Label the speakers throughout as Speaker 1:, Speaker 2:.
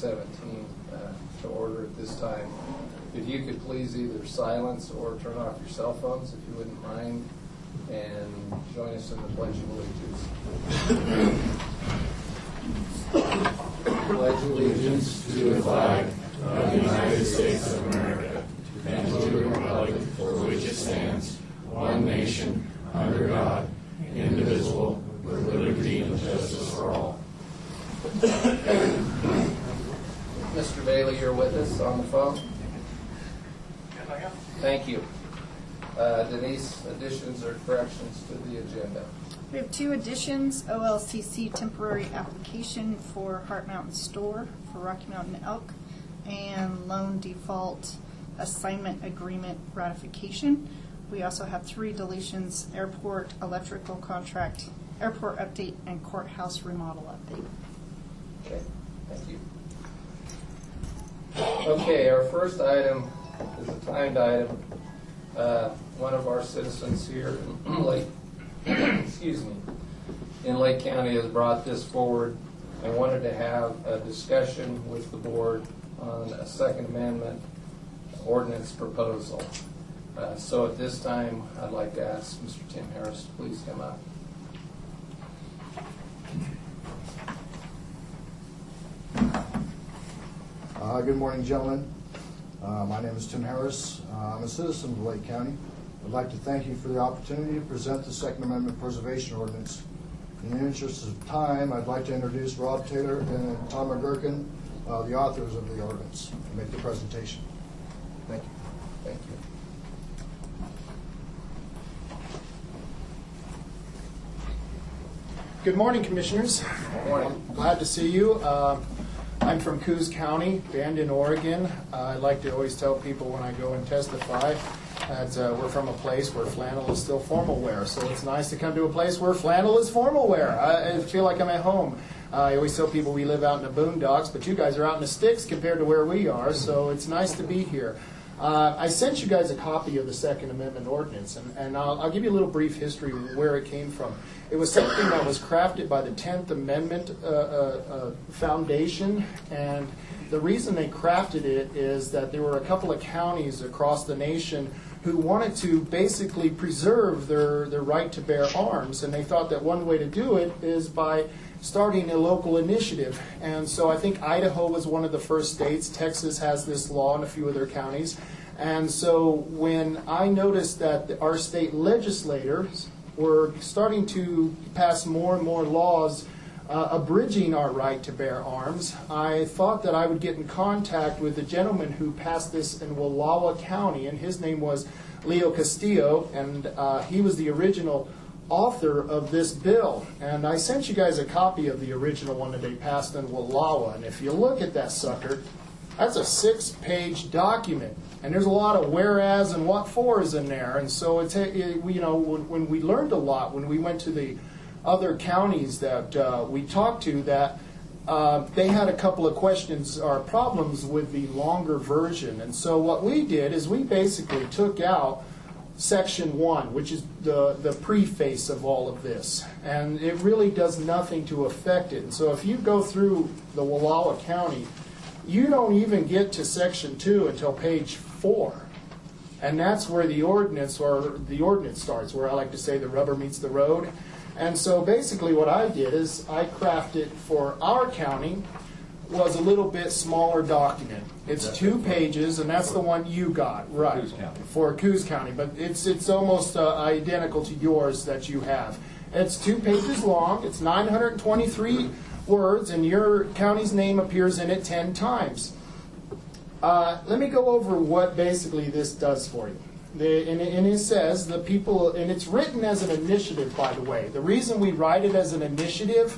Speaker 1: 2017 to order at this time. If you could please either silence or turn off your cell phones, if you wouldn't mind, and join us in the Pledge of Allegiance. Pledge allegiance to the flag of the United States of America and to the republic for which it stands, one nation, under God, indivisible, with liberty and justice for all. Mr. Bailey, you're with us on the phone?
Speaker 2: Yes, I am.
Speaker 1: Thank you. Denise, additions or corrections to the agenda?
Speaker 3: We have two additions: OLCC temporary application for Heart Mountain Store for Rocky Mountain Elk, and loan default assignment agreement ratification. We also have three deletions: airport electrical contract, airport update, and courthouse remodel update.
Speaker 1: Okay, thank you. Okay, our first item is a timed item. One of our citizens here in Lake, in Lake County has brought this forward and wanted to have a discussion with the board on a Second Amendment ordinance proposal. So at this time, I'd like to ask Mr. Tim Harris to please come up.
Speaker 4: Good morning, gentlemen. My name is Tim Harris. I'm a citizen of Lake County. I'd like to thank you for the opportunity to present the Second Amendment Preservation Ordinance. In the interest of time, I'd like to introduce Rob Taylor and Tom McGurkin, the authors of the ordinance, to make the presentation. Thank you.
Speaker 1: Thank you.
Speaker 2: Good morning, Commissioners.
Speaker 1: Good morning.
Speaker 2: I'm glad to see you. I'm from Coos County, Bend in Oregon. I like to always tell people when I go and testify that we're from a place where flannel is still formal wear. So it's nice to come to a place where flannel is formal wear. I feel like I'm at home. I always tell people we live out in the boondocks, but you guys are out in the sticks compared to where we are, so it's nice to be here. I sent you guys a copy of the Second Amendment Ordinance, and I'll give you a little brief history of where it came from. It was something that was crafted by the 10th Amendment Foundation, and the reason they crafted it is that there were a couple of counties across the nation who wanted to basically preserve their right to bear arms, and they thought that one way to do it is by starting a local initiative. And so I think Idaho was one of the first states. Texas has this law in a few of their counties. And so when I noticed that our state legislators were starting to pass more and more laws abridging our right to bear arms, I thought that I would get in contact with the gentleman who passed this in Wallowa County, and his name was Leo Castillo, and he was the original author of this bill. And I sent you guys a copy of the original one that they passed in Wallowa, and if you look at that sucker, that's a 6-page document, and there's a lot of whereas and what fors in there. And so it's, you know, when we learned a lot when we went to the other counties that we talked to, that they had a couple of questions or problems with the longer version. And so what we did is we basically took out Section 1, which is the preface of all of this, and it really does nothing to affect it. And so if you go through the Wallowa County, you don't even get to Section 2 until page 4, and that's where the ordinance starts, where I like to say the rubber meets the road. And so basically what I did is I crafted for our county was a little bit smaller document. It's 2 pages, and that's the one you got, right? For Coos County, but it's almost identical to yours that you have. It's 2 pages long. It's 923 words, and your county's name appears in it 10 times. Let me go over what basically this does for you. And it says the people, and it's written as an initiative, by the way. The reason we write it as an initiative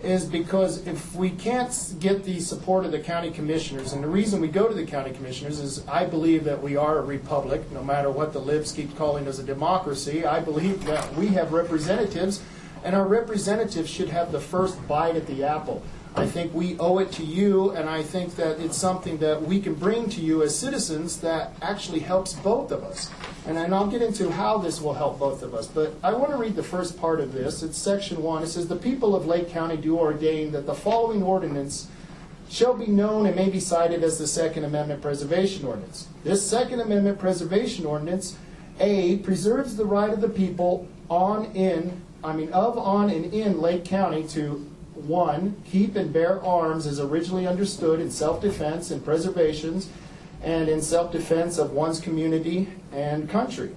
Speaker 2: is because if we can't get the support of the county commissioners, and the reason we go to the county commissioners is I believe that we are a republic, no matter what the libs keep calling us a democracy. I believe that we have representatives, and our representatives should have the first bite at the apple. I think we owe it to you, and I think that it's something that we can bring to you as citizens that actually helps both of us. And I'll get into how this will help both of us. But I want to read the first part of this. It's Section 1. It says, "The people of Lake County do ordain that the following ordinance shall be known and may be cited as the Second Amendment Preservation Ordinance. This Second Amendment Preservation Ordinance, A, preserves the right of the people on and in Lake County to 1, keep and bear arms as originally understood in self-defense and preservations and in self-defense of one's community and country.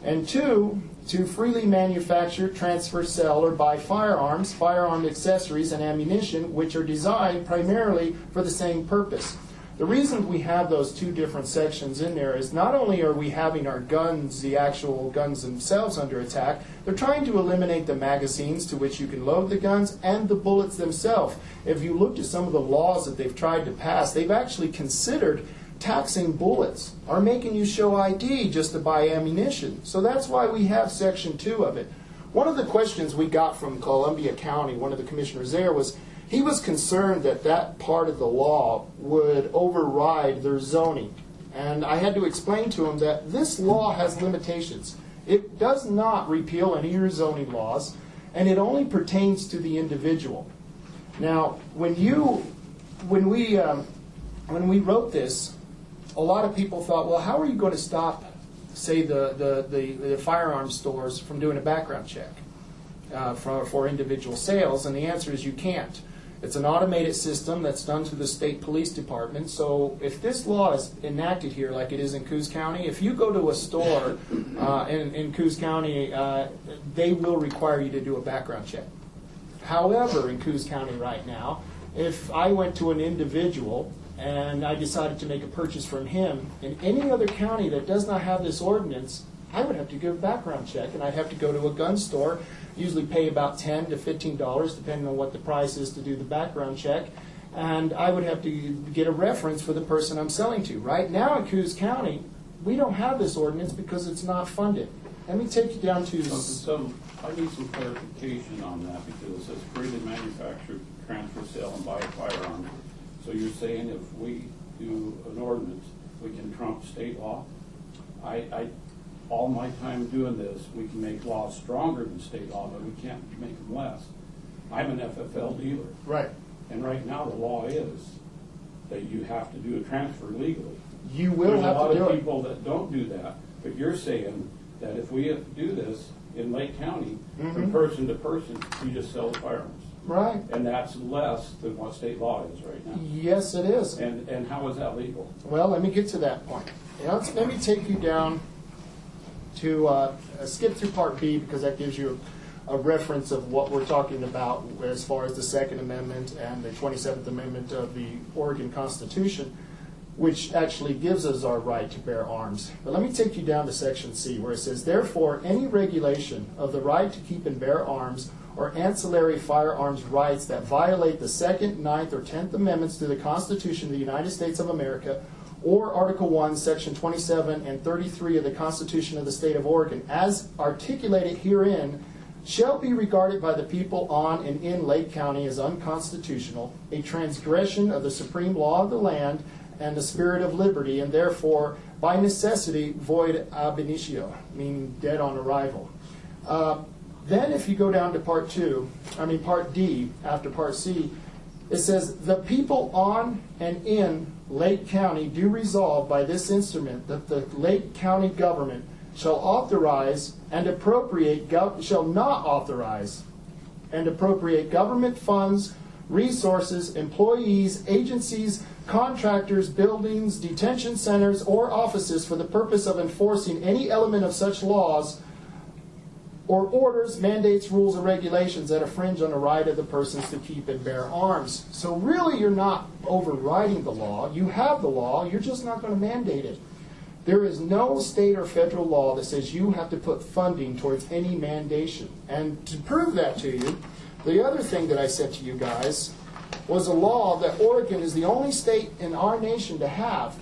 Speaker 2: And 2, to freely manufacture, transfer, sell, or buy firearms, firearm accessories, and ammunition which are designed primarily for the same purpose. The reason we have those 2 different sections in there is not only are we having our guns, the actual guns themselves, under attack, they're trying to eliminate the magazines to which you can load the guns and the bullets themselves. If you looked at some of the laws that they've tried to pass, they've actually considered taxing bullets or making you show ID just to buy ammunition. So that's why we have Section 2 of it. One of the questions we got from Columbia County, one of the commissioners there, was he was concerned that that part of the law would override their zoning. And I had to explain to him that this law has limitations. It does not repeal any of your zoning laws, and it only pertains to the individual. Now, when we wrote this, a lot of people thought, well, how are you going to stop, say, the firearms stores from doing a background check for individual sales? And the answer is you can't. It's an automated system that's done through the state police department. So if this law is enacted here like it is in Coos County, if you go to a store in Coos County, they will require you to do a background check. However, in Coos County right now, if I went to an individual and I decided to make a purchase from him in any other county that does not have this ordinance, I would have to give a background check, and I'd have to go to a gun store, usually pay about $10 to $15, depending on what the price is to do the background check, and I would have to get a reference for the person I'm selling to. Right now in Coos County, we don't have this ordinance because it's not funded. Let me take you down to...
Speaker 5: So I need some clarification on that, because it says freely manufacture, transfer, sell, and buy a firearm. So you're saying if we do an ordinance, we can trump state law? All my time doing this, we can make laws stronger than state law, but we can't make them less. I'm an FFL dealer.
Speaker 2: Right.
Speaker 5: And right now the law is that you have to do a transfer legally.
Speaker 2: You will have to do
Speaker 5: There's a lot of
Speaker 2: it.
Speaker 5: people that don't do that, but you're saying that if we have to do this in Lake County, from person to person, you just sell the firearms.
Speaker 2: Right.
Speaker 5: And that's less than what state law is right now.
Speaker 2: Yes, it is.
Speaker 5: And how is that legal?
Speaker 2: Well, let me get to that point. Let me take you down to skip through Part B, because that gives you a reference of what we're talking about as far as the Second Amendment and the 27th Amendment of the Oregon Constitution, which actually gives us our right to bear arms. But let me take you down to Section C, where it says, therefore, any regulation of the right to keep and bear arms or ancillary firearms rights that violate the 2nd, 9th, or 10th Amendments to the Constitution of the United States of America, or Article 1, Section 27 and 33 of the Constitution of the State of Oregon, as articulated herein, shall be regarded by the people on and in Lake County as unconstitutional, a transgression of the supreme law of the land and the spirit of liberty, and therefore, by necessity, void ab initio, meaning dead on arrival. Then if you go down to Part D, after Part C, it says, the people on and in Lake County do resolve by this instrument that the Lake County government shall authorize and appropriate, shall not authorize and appropriate government funds, resources, employees, agencies, contractors, buildings, detention centers, or offices for the purpose of enforcing any element of such laws or orders, mandates, rules, or regulations that infringe on the right of the persons to keep and bear arms. So really you're not overriding the law. You have the law, you're just not going to mandate it. There is no state or federal law that says you have to put funding towards any mandation. And to prove that to you, the other thing that I said to you guys was a law that Oregon is the only state in our nation to have,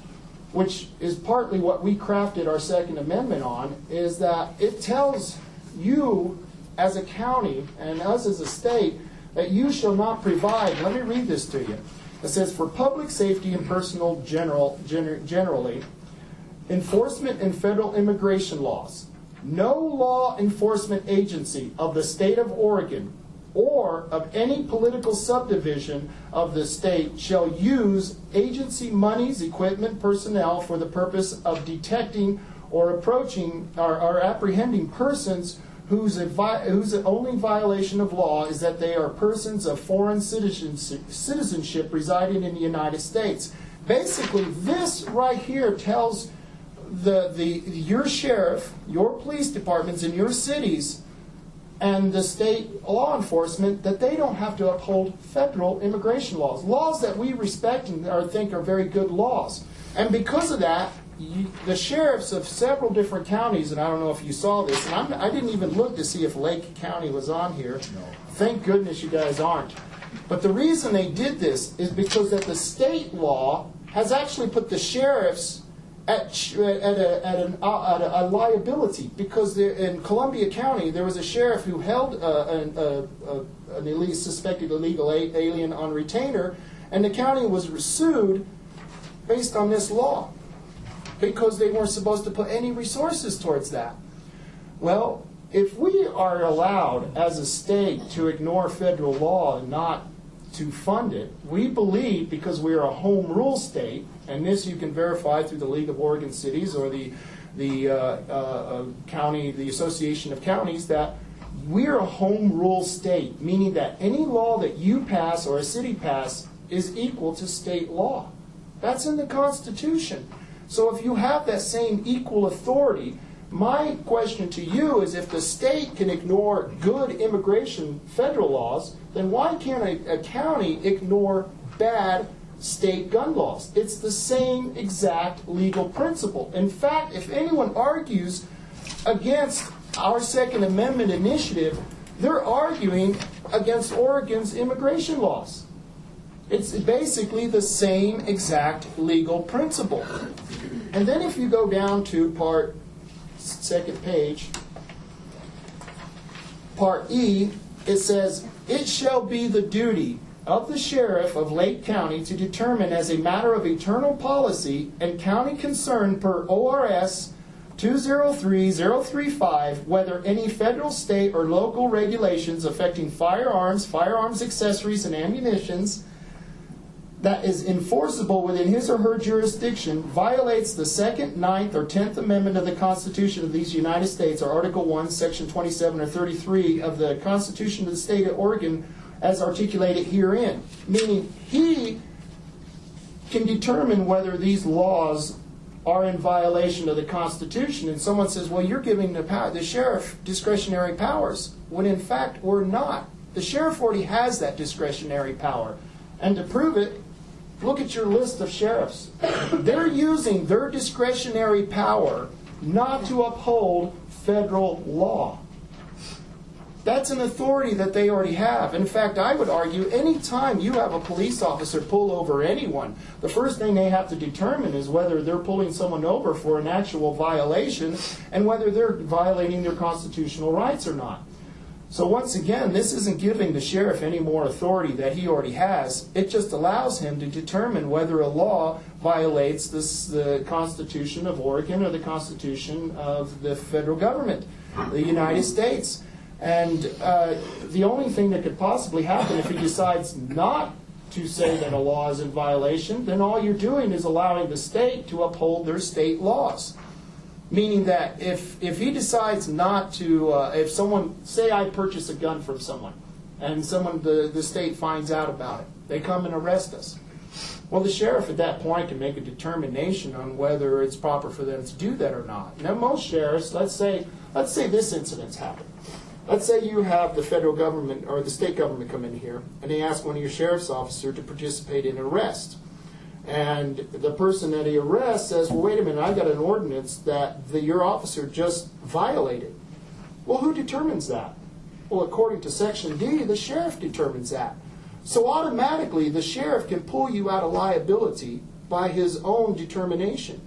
Speaker 2: which is partly what we crafted our Second Amendment on, is that it tells you as a county and us as a state that you shall not provide. Let me read this to you. It says, for public safety and personal generally, enforcement in federal immigration laws, no law enforcement agency of the state of Oregon or of any political subdivision of the state shall use agency monies, equipment, personnel for the purpose of detecting or approaching or apprehending persons whose only violation of law is that they are persons of foreign citizenship residing in the United States. Basically, this right here tells your sheriff, your police departments in your cities, and the state law enforcement that they don't have to uphold federal immigration laws, laws that we respect and think are very good laws. And because of that, the sheriffs of several different counties, and I don't know if you saw this, and I didn't even look to see if Lake County was on here. No. Thank goodness you guys aren't. But the reason they did this is because that the state law has actually put the sheriffs at a liability, because in Columbia County there was a sheriff who held an suspected illegal alien on retainer, and the county was sued based on this law because they weren't supposed to put any resources towards that. Well, if we are allowed as a state to ignore federal law and not to fund it, we believe, because we are a home rule state, and this you can verify through the League of Oregon Cities or the Association of Counties, that we are a home rule state, meaning that any law that you pass or a city pass is equal to state law. That's in the Constitution. So if you have that same equal authority, my question to you is, if the state can ignore good immigration federal laws, then why can't a county ignore bad state gun laws? It's the same exact legal principle. In fact, if anyone argues against our Second Amendment initiative, they're arguing against Oregon's immigration laws. It's basically the same exact legal principle. And then if you go down to second page, Part E, it says, "It shall be the duty of the sheriff of Lake County to determine as a matter of eternal policy and county concern per ORS 203035 whether any federal, state, or local regulations affecting firearms, firearms accessories, and ammunitions that is enforceable within his or her jurisdiction violates the 2nd, 9th, or 10th Amendment of the Constitution of these United States, or Article 1, Section 27 or 33 of the Constitution of the State of Oregon as articulated herein." Meaning he can determine whether these laws are in violation of the Constitution. And someone says, well, you're giving the sheriff discretionary powers, when in fact we're not. The sheriff already has that discretionary power. And to prove it, look at your list of sheriffs. They're using their discretionary power not to uphold federal law. That's an authority that they already have. In fact, I would argue any time you have a police officer pull over anyone, the first thing they have to determine is whether they're pulling someone over for an actual violation and whether they're violating their constitutional rights or not. So once again, this isn't giving the sheriff any more authority that he already has. It just allows him to determine whether a law violates the Constitution of Oregon or the Constitution of the federal government, the United States. And the only thing that could possibly happen if he decides not to say that a law is in violation, then all you're doing is allowing the state to uphold their state laws. Meaning that if he decides not to, if someone, say I purchase a gun from someone, and the state finds out about it, they come and arrest us. Well, the sheriff at that point can make a determination on whether it's proper for them to do that or not. Now, most sheriffs, let's say this incident's happened. Let's say you have the federal government or the state government come in here, and they ask one of your sheriff's officers to participate in an arrest. And the person that he arrests says, well, wait a minute, I got an ordinance that your officer just violated. Well, who determines that? Well, according to Section D, the sheriff determines that. So automatically, the sheriff can pull you out of liability by his own determination.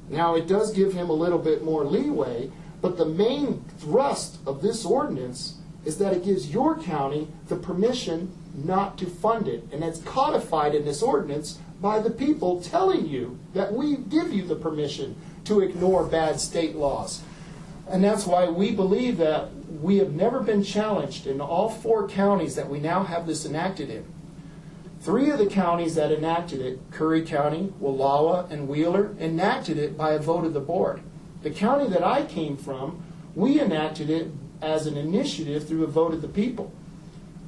Speaker 2: Now, it does give him a little bit more leeway, but the main thrust of this ordinance is that it gives your county the permission not to fund it. And it's codified in this ordinance by the people telling you that we give you the permission to ignore bad state laws. And that's why we believe that we have never been challenged in all 4 counties that we now have this enacted in. 3 of the counties that enacted it, Curry County, Wallowa, and Wheeler, enacted it by a vote of the board. The county that I came from, we enacted it as an initiative through a vote of the people.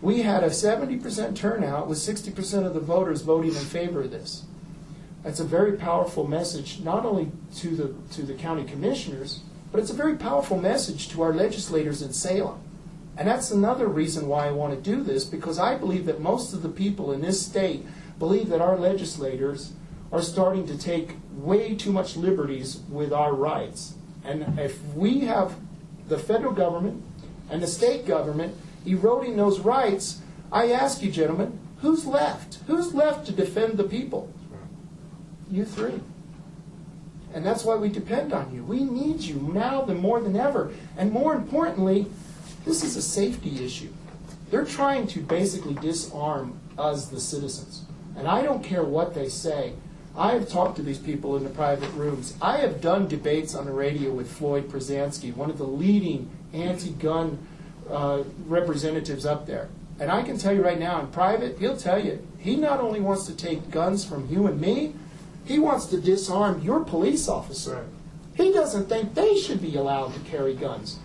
Speaker 2: We had a 70% turnout with 60% of the voters voting in favor of this. That's a very powerful message, not only to the county commissioners, but it's a very powerful message to our legislators in Salem. And that's another reason why I want to do this, because I believe that most of the people in this state believe that our legislators are starting to take way too much liberties with our rights. And if we have the federal government and the state government eroding those rights, I ask you, gentlemen, who's left? Who's left to defend the people? You 3. And that's why we depend on you. We need you now more than ever. And more importantly, this is a safety issue. They're trying to basically disarm us, the citizens. And I don't care what they say. I have talked to these people in the private rooms. I have done debates on the radio with Floyd Przansky, one of the leading anti-gun representatives up there. And I can tell you right now, in private, he'll tell you, he not only wants to take guns from you and me, he wants to disarm your police officer.
Speaker 6: Right.
Speaker 2: He doesn't think they should be allowed to carry guns.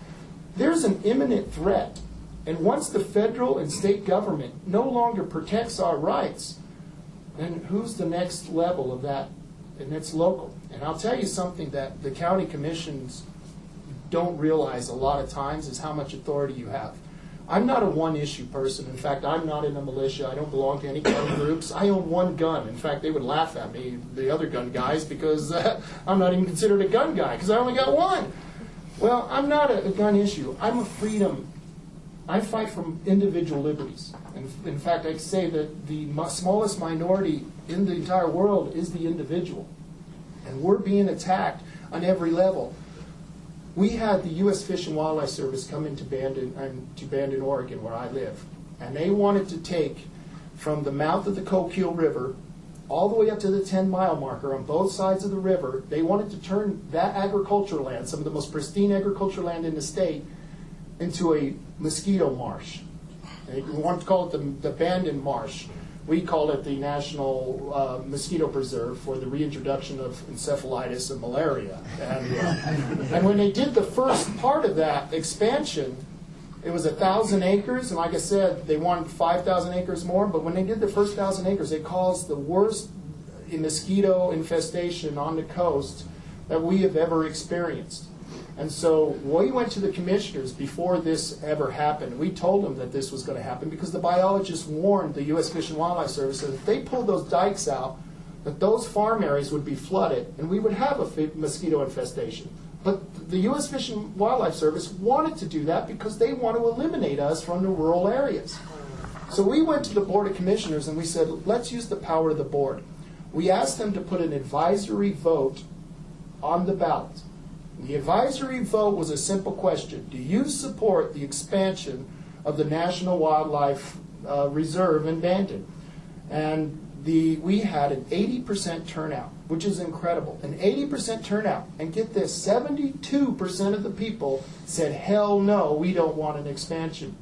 Speaker 2: There's an imminent threat. And once the federal and state government no longer protects our rights, then who's the next level of that? And it's local. And I'll tell you something that the county commissions don't realize a lot of times is how much authority you have. I'm not a one-issue person. In fact, I'm not in a militia. I don't belong to any gun groups. I own 1 gun. In fact, they would laugh at me, the other gun guys, because I'm not even considered a gun guy, because I only got 1. Well, I'm not a gun issue. I'm a freedom. I fight for individual liberties. And in fact, I say that the smallest minority in the entire world is the individual. And we're being attacked on every level. We had the U.S. Fish and Wildlife Service come into Bandon, Oregon, where I live. And they wanted to take from the mouth of the Coquille River all the way up to the 10-mile marker on both sides of the river. They wanted to turn that agricultural land, some of the most pristine agricultural land in the state, into a mosquito marsh. They wanted to call it the Bandon Marsh. We call it the National Mosquito Preserve for the reintroduction of encephalitis and malaria. And when they did the first part of that expansion, it was 1,000 acres, and like I said, they wanted 5,000 acres more, but when they did the first 1,000 acres, it caused the worst mosquito infestation on the coast that we have ever experienced. And so we went to the commissioners before this ever happened. We told them that this was going to happen because the biologists warned the U.S. Fish and Wildlife Service that if they pulled those dikes out, that those farm areas would be flooded and we would have a mosquito infestation. But the U.S. Fish and Wildlife Service wanted to do that because they want to eliminate us from the rural areas. So we went to the Board of Commissioners and we said, let's use the power of the board. We asked them to put an advisory vote on the ballot. The advisory vote was a simple question. Do you support the expansion of the National Wildlife Reserve in Bandon? And we had an 80% turnout, which is incredible. An 80% turnout. And get this, 72% of the people said, hell no, we don't want an expansion.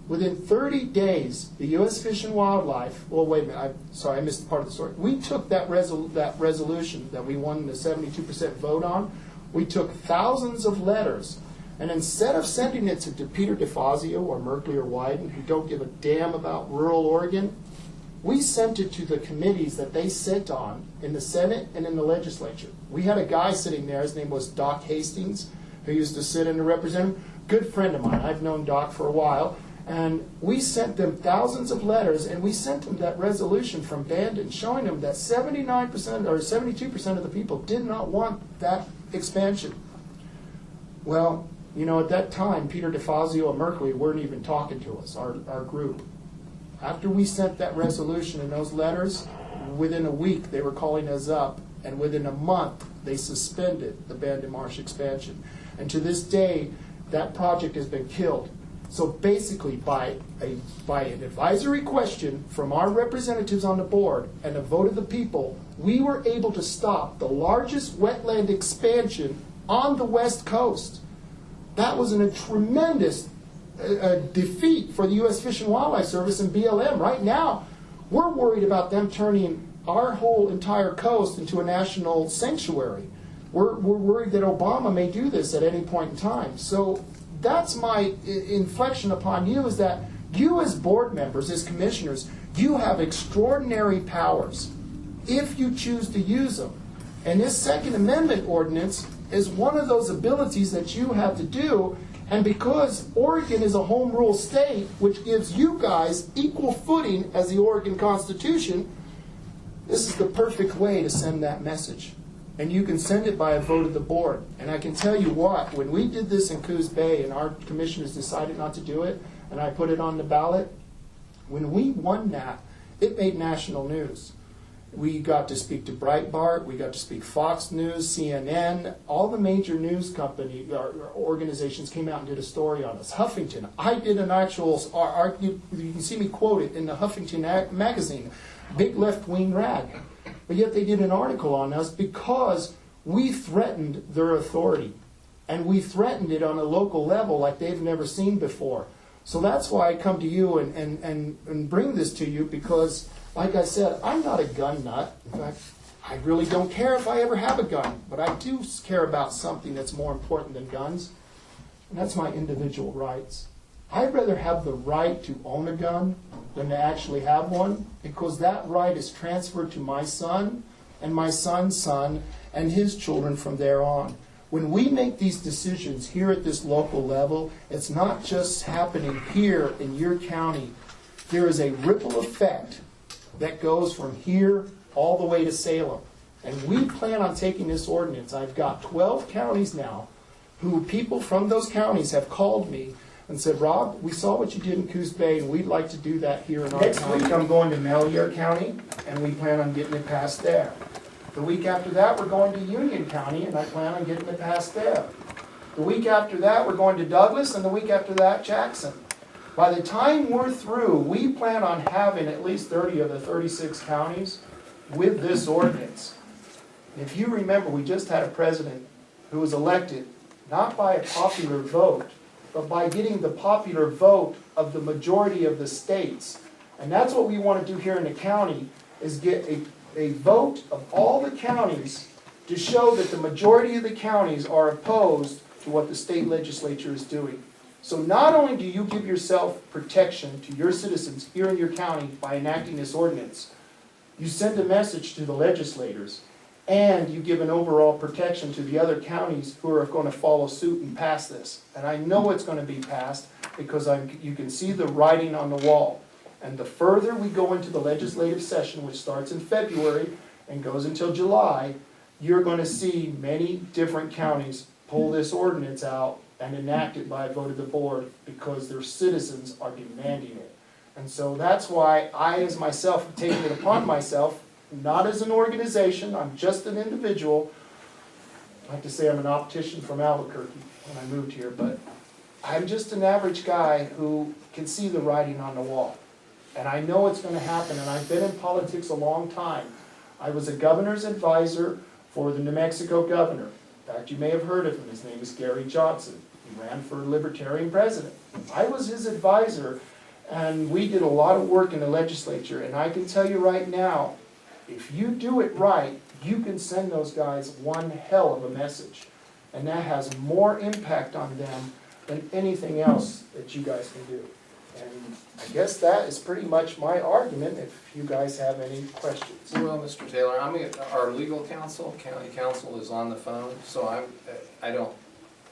Speaker 2: Within 30 days, the U.S. Fish and Wildlife, well, wait a minute, I missed part of the story. We took that resolution that we won the 72% vote on. We took thousands of letters, and instead of sending it to Peter DeFazio or Merkley or Wyden, who don't give a damn about rural Oregon, we sent it to the committees that they sit on in the Senate and in the legislature. We had a guy sitting there, his name was Doc Hastings, who used to sit in the representative, good friend of mine. I've known Doc for a while. And we sent them thousands of letters, and we sent them that resolution from Bandon showing them that 79% or 72% of the people did not want that expansion. Well, you know, at that time, Peter DeFazio and Merkley weren't even talking to us, our group. After we sent that resolution and those letters, within a week they were calling us up, and within a month they suspended the Bandon Marsh expansion. And to this day, that project has been killed. So basically, by an advisory question from our representatives on the board and a vote of the people, we were able to stop the largest wetland expansion on the West Coast. that was a tremendous defeat for the U.S. Fish and Wildlife Service and BLM. Right now, we're worried about them turning our whole entire coast into a national sanctuary. We're worried that Obama may do this at any point in time. So that's my inflection upon you, is that you as board members, as commissioners, you have extraordinary powers if you choose to use them. And this Second Amendment ordinance is one of those abilities that you have to do. And because Oregon is a home rule state, which gives you guys equal footing as the Oregon Constitution, this is the perfect way to send that message. And you can send it by a vote of the board. And I can tell you what, when we did this in Coos Bay and our commissioners decided not to do it, and I put it on the ballot, when we won that, it made national news. We got to speak to Breitbart, we got to speak Fox News, CNN, all the major news company organizations came out and did a story on us. Huffington, I did an actual, you can see me quote it in the Huffington magazine, big left-wing rag. But yet they did an article on us because we threatened their authority. And we threatened it on a local level like they've never seen before. So that's why I come to you and bring this to you, because, like I said, I'm not a gun nut. In fact, I really don't care if I ever have a gun. But I do care about something that's more important than guns, and that's my individual rights. I'd rather have the right to own a gun than to actually have one, because that right is transferred to my son and my son's son and his children from there on. When we make these decisions here at this local level, it's not just happening here in your county. There is a ripple effect that goes from here all the way to Salem. And we plan on taking this ordinance. I've got 12 counties now who people from those counties have called me and said, Rob, we saw what you did in Coos Bay, and we'd like to do that here in our county. Next week I'm going to Malheur County, and we plan on getting it passed there. The week after that, we're going to Union County, and I plan on getting it passed there. The week after that, we're going to Douglas, and the week after that, Jackson. By the time we're through, we plan on having at least 30 of the 36 counties with this ordinance. And if you remember, we just had a president who was elected not by a popular vote, but by getting the popular vote of the majority of the states. And that's what we want to do here in the county, is get a vote of all the counties to show that the majority of the counties are opposed to what the state legislature is doing. So not only do you give yourself protection to your citizens here in your county by enacting this ordinance, you send a message to the legislators, and you give an overall protection to the other counties who are going to follow suit and pass this. And I know it's going to be passed because you can see the writing on the wall. And the further we go into the legislative session, which starts in February and goes until July, you're going to see many different counties pull this ordinance out and enact it by a vote of the board because their citizens are demanding it. And so that's why I, as myself, have taken it upon myself, not as an organization, I'm just an individual. I like to say I'm an optician from Albuquerque when I moved here, but I'm just an average guy who can see the writing on the wall. And I know it's going to happen, and I've been in politics a long time. I was a governor's advisor for the New Mexico governor. In fact, you may have heard of him. His name is Gary Johnson. He ran for Libertarian president. I was his advisor, and we did a lot of work in the legislature. And I can tell you right now, if you do it right, you can send those guys one hell of a message. And that has more impact on them than anything else that you guys can do. And I guess that is pretty much my argument, if you guys have any questions.
Speaker 1: Well, Mr. Taylor, our legal counsel, county counsel, is on the phone, so I don't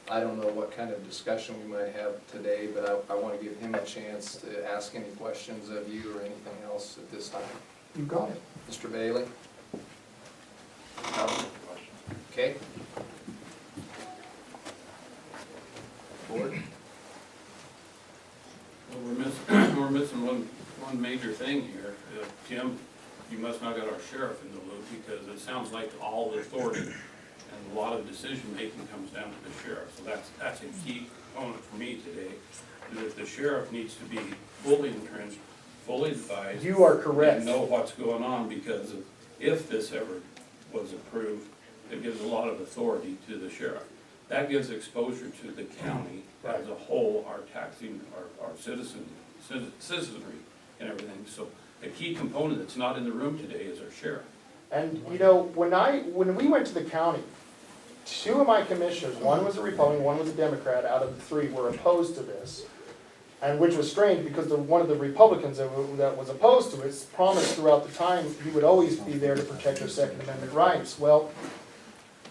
Speaker 1: know what kind of discussion we might have today, but I want to give him a chance to ask any questions of you or anything else at this time.
Speaker 2: You got it.
Speaker 1: Mr. Bailey? Okay. Board?
Speaker 5: Well, we're missing one major thing here. Tim, you must not got our sheriff in the loop, because it sounds like all the authority and a lot of decision-making comes down to the sheriff. So that's a key component for me today, is that the sheriff needs to be fully entrenched, fully advised.
Speaker 2: You are correct.
Speaker 5: And know what's going on, because if this ever was approved, it gives a lot of authority to the sheriff. that gives exposure to the county as a whole, our taxing, our citizenry and everything. So a key component that's not in the room today is our sheriff.
Speaker 2: And, you know, when we went to the county, two of my commissioners, one was a Republican, one was a Democrat, out of the three were opposed to this. And which was strange because one of the Republicans that was opposed to it promised throughout the time he would always be there to protect our Second Amendment rights. Well,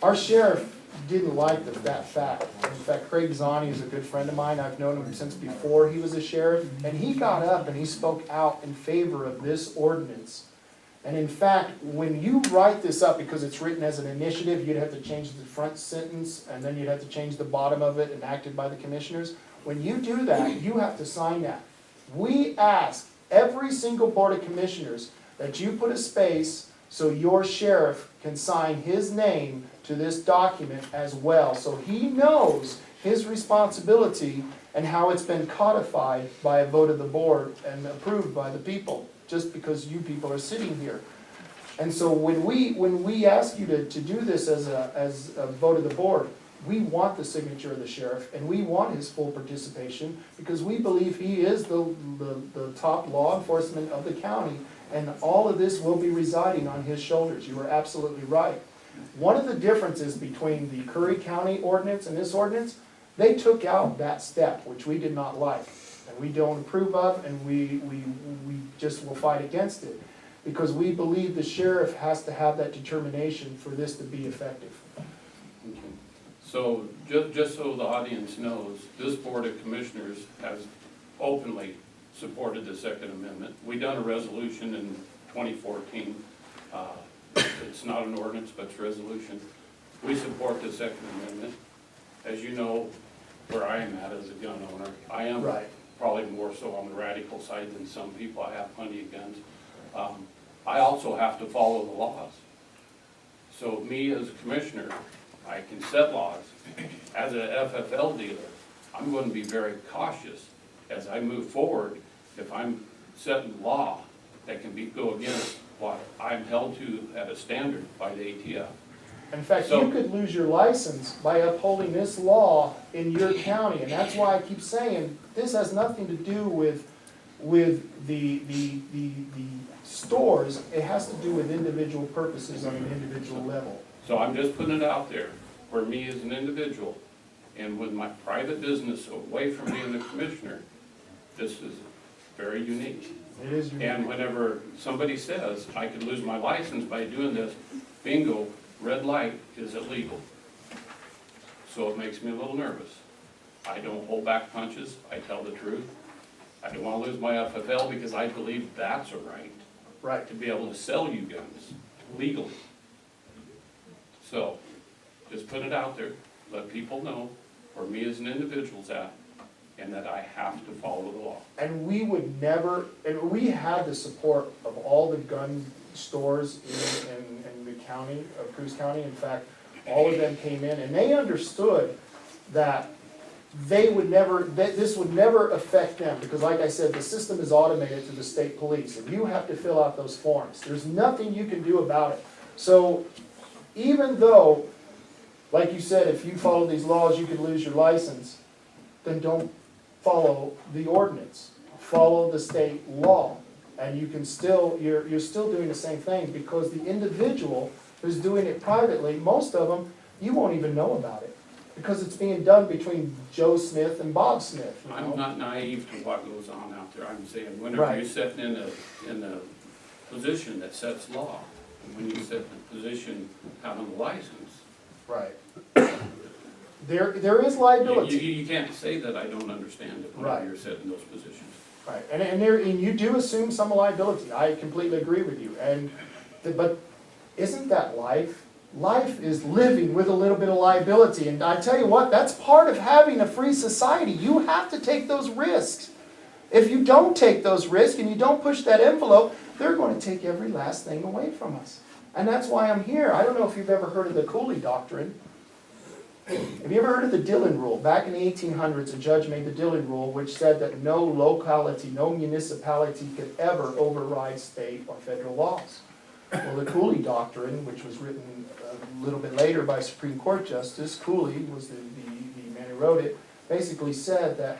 Speaker 2: our sheriff didn't like that fact. In fact, Craig Zani is a good friend of mine. I've known him since before he was a sheriff. And he got up and he spoke out in favor of this ordinance. And in fact, when you write this up, because it's written as an initiative, you'd have to change the front sentence, and then you'd have to change the bottom of it, enacted by the commissioners. When you do that, you have to sign that. We ask every single board of commissioners that you put a space so your sheriff can sign his name to this document as well, so he knows his responsibility and how it's been codified by a vote of the board and approved by the people, just because you people are sitting here. And so when we ask you to do this as a vote of the board, we want the signature of the sheriff, and we want his full participation, because we believe he is the top law enforcement of the county, and all of this will be residing on his shoulders. You are absolutely right. One of the differences between the Curry County ordinance and this ordinance, they took out that step, which we did not like, and we don't approve of, and we just will fight against it, because we believe the sheriff has to have that determination for this to be effective.
Speaker 5: Okay. So, just so the audience knows, this Board of Commissioners has openly supported the Second Amendment. We done a resolution in 2014. It's not an ordinance, but it's a resolution. We support the Second Amendment. As you know, where I am at as a gun owner, I am probably more so on the radical side than some people. I have plenty of guns. I also have to follow the laws. So me as a commissioner, I can set laws. As an FFL dealer, I'm going to be very cautious as I move forward if I'm setting law that can go against what I'm held to at a standard by the ATF.
Speaker 2: In fact, you could lose your license by upholding this law in your county, and that's why I keep saying this has nothing to do with the stores. It has to do with individual purposes on an individual level.
Speaker 5: So I'm just putting it out there for me as an individual, and with my private business away from being the commissioner, this is very unique.
Speaker 2: It is unique.
Speaker 5: And whenever somebody says I could lose my license by doing this, bingo, red light is illegal. So it makes me a little nervous. I don't hold back punches, I tell the truth. I don't want to lose my FFL because I believe that's a right to be able to sell you guns legally. So, just put it out there, let people know where me as an individual's at, and that I have to follow the law.
Speaker 2: And we would never, and we had the support of all the gun stores in the county of Cruz County. In fact, all of them came in, and they understood that they would never, this would never affect them, because like I said, the system is automated through the state police, and you have to fill out those forms. There's nothing you can do about it. So even though, like you said, if you follow these laws, you could lose your license, then don't follow the ordinance. Follow the state law, and you can still, you're still doing the same thing, because the individual who's doing it privately, most of them, you won't even know about it, because it's being done between Joe Smith and Bob Smith. You know?
Speaker 5: I'm not naive to what goes on out there. I'm saying whenever you're sitting in a position that sets law, and when you sit in a position having a license,
Speaker 2: right. There is liability.
Speaker 5: you can't say that I don't understand it whenever you're sitting in those positions.
Speaker 2: Right, and you do assume some liability. I completely agree with you. But isn't that life? Life is living with a little bit of liability. And I tell you what, that's part of having a free society. You have to take those risks. If you don't take those risks and you don't push that envelope, they're going to take every last thing away from us. And that's why I'm here. I don't know if you've ever heard of the Cooley Doctrine. Have you ever heard of the Dillon Rule? Back in the 1800s, a judge made the Dillon Rule, which said that no locality, no municipality could ever override state or federal laws. Well, the Cooley Doctrine, which was written a little bit later by Supreme Court Justice, Cooley was the man who wrote it, basically said that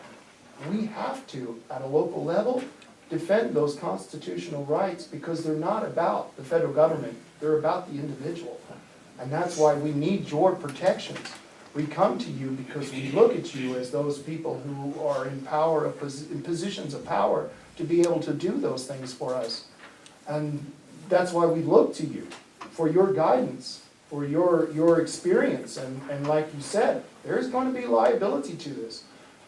Speaker 2: we have to, at a local level, defend those constitutional rights because they're not about the federal government, they're about the individual. And that's why we need your protections. We come to you because we look at you as those people who are in power, in positions of power, to be able to do those things for us. And that's why we look to you for your guidance, for your experience. And like you said, there's going to be liability to this.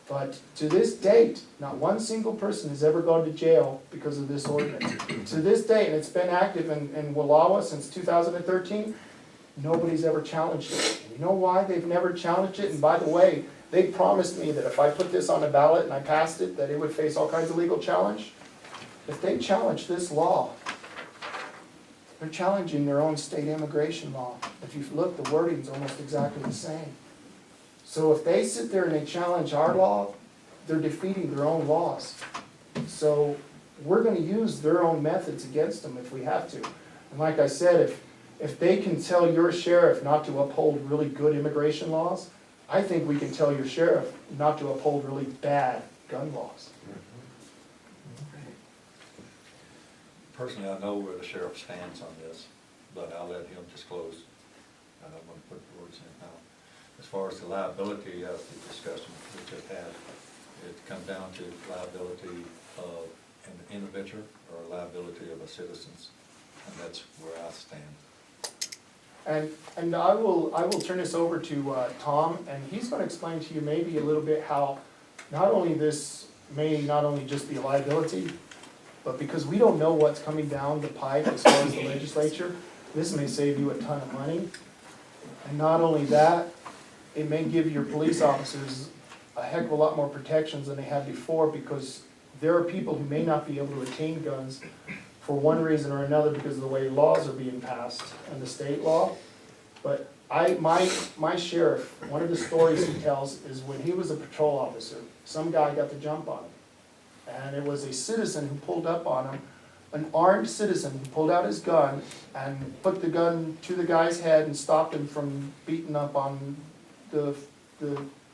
Speaker 2: But to this date, not one single person has ever gone to jail because of this ordinance. To this date, and it's been active in Wallowa since 2013, nobody's ever challenged it. And you know why they've never challenged it? And by the way, they promised me that if I put this on a ballot and I passed it, that it would face all kinds of legal challenge. If they challenge this law, they're challenging their own state immigration law. If you look, the wording's almost exactly the same. So if they sit there and they challenge our law, they're defeating their own laws. So we're going to use their own methods against them if we have to. And like I said, if they can tell your sheriff not to uphold really good immigration laws, I think we can tell your sheriff not to uphold really bad gun laws.
Speaker 6: Personally, I know where the sheriff stands on this, but I'll let him disclose. I don't want to put words in his mouth. As far as the liability of the discussion we just had, it comes down to liability of an individual or liability of a citizens, and that's where I stand.
Speaker 2: And I will turn this over to Tom, and he's going to explain to you maybe a little bit how not only this may not only just be a liability, but because we don't know what's coming down the pipe as far as the legislature, this may save you a ton of money. And not only that, it may give your police officers a heck of a lot more protections than they had before, because there are people who may not be able to attain guns for one reason or another because of the way laws are being passed and the state law. But my sheriff, one of the stories he tells is when he was a patrol officer, some guy got the jump on him. And it was a citizen who pulled up on him, an armed citizen who pulled out his gun and put the gun to the guy's head and stopped him from beating up on the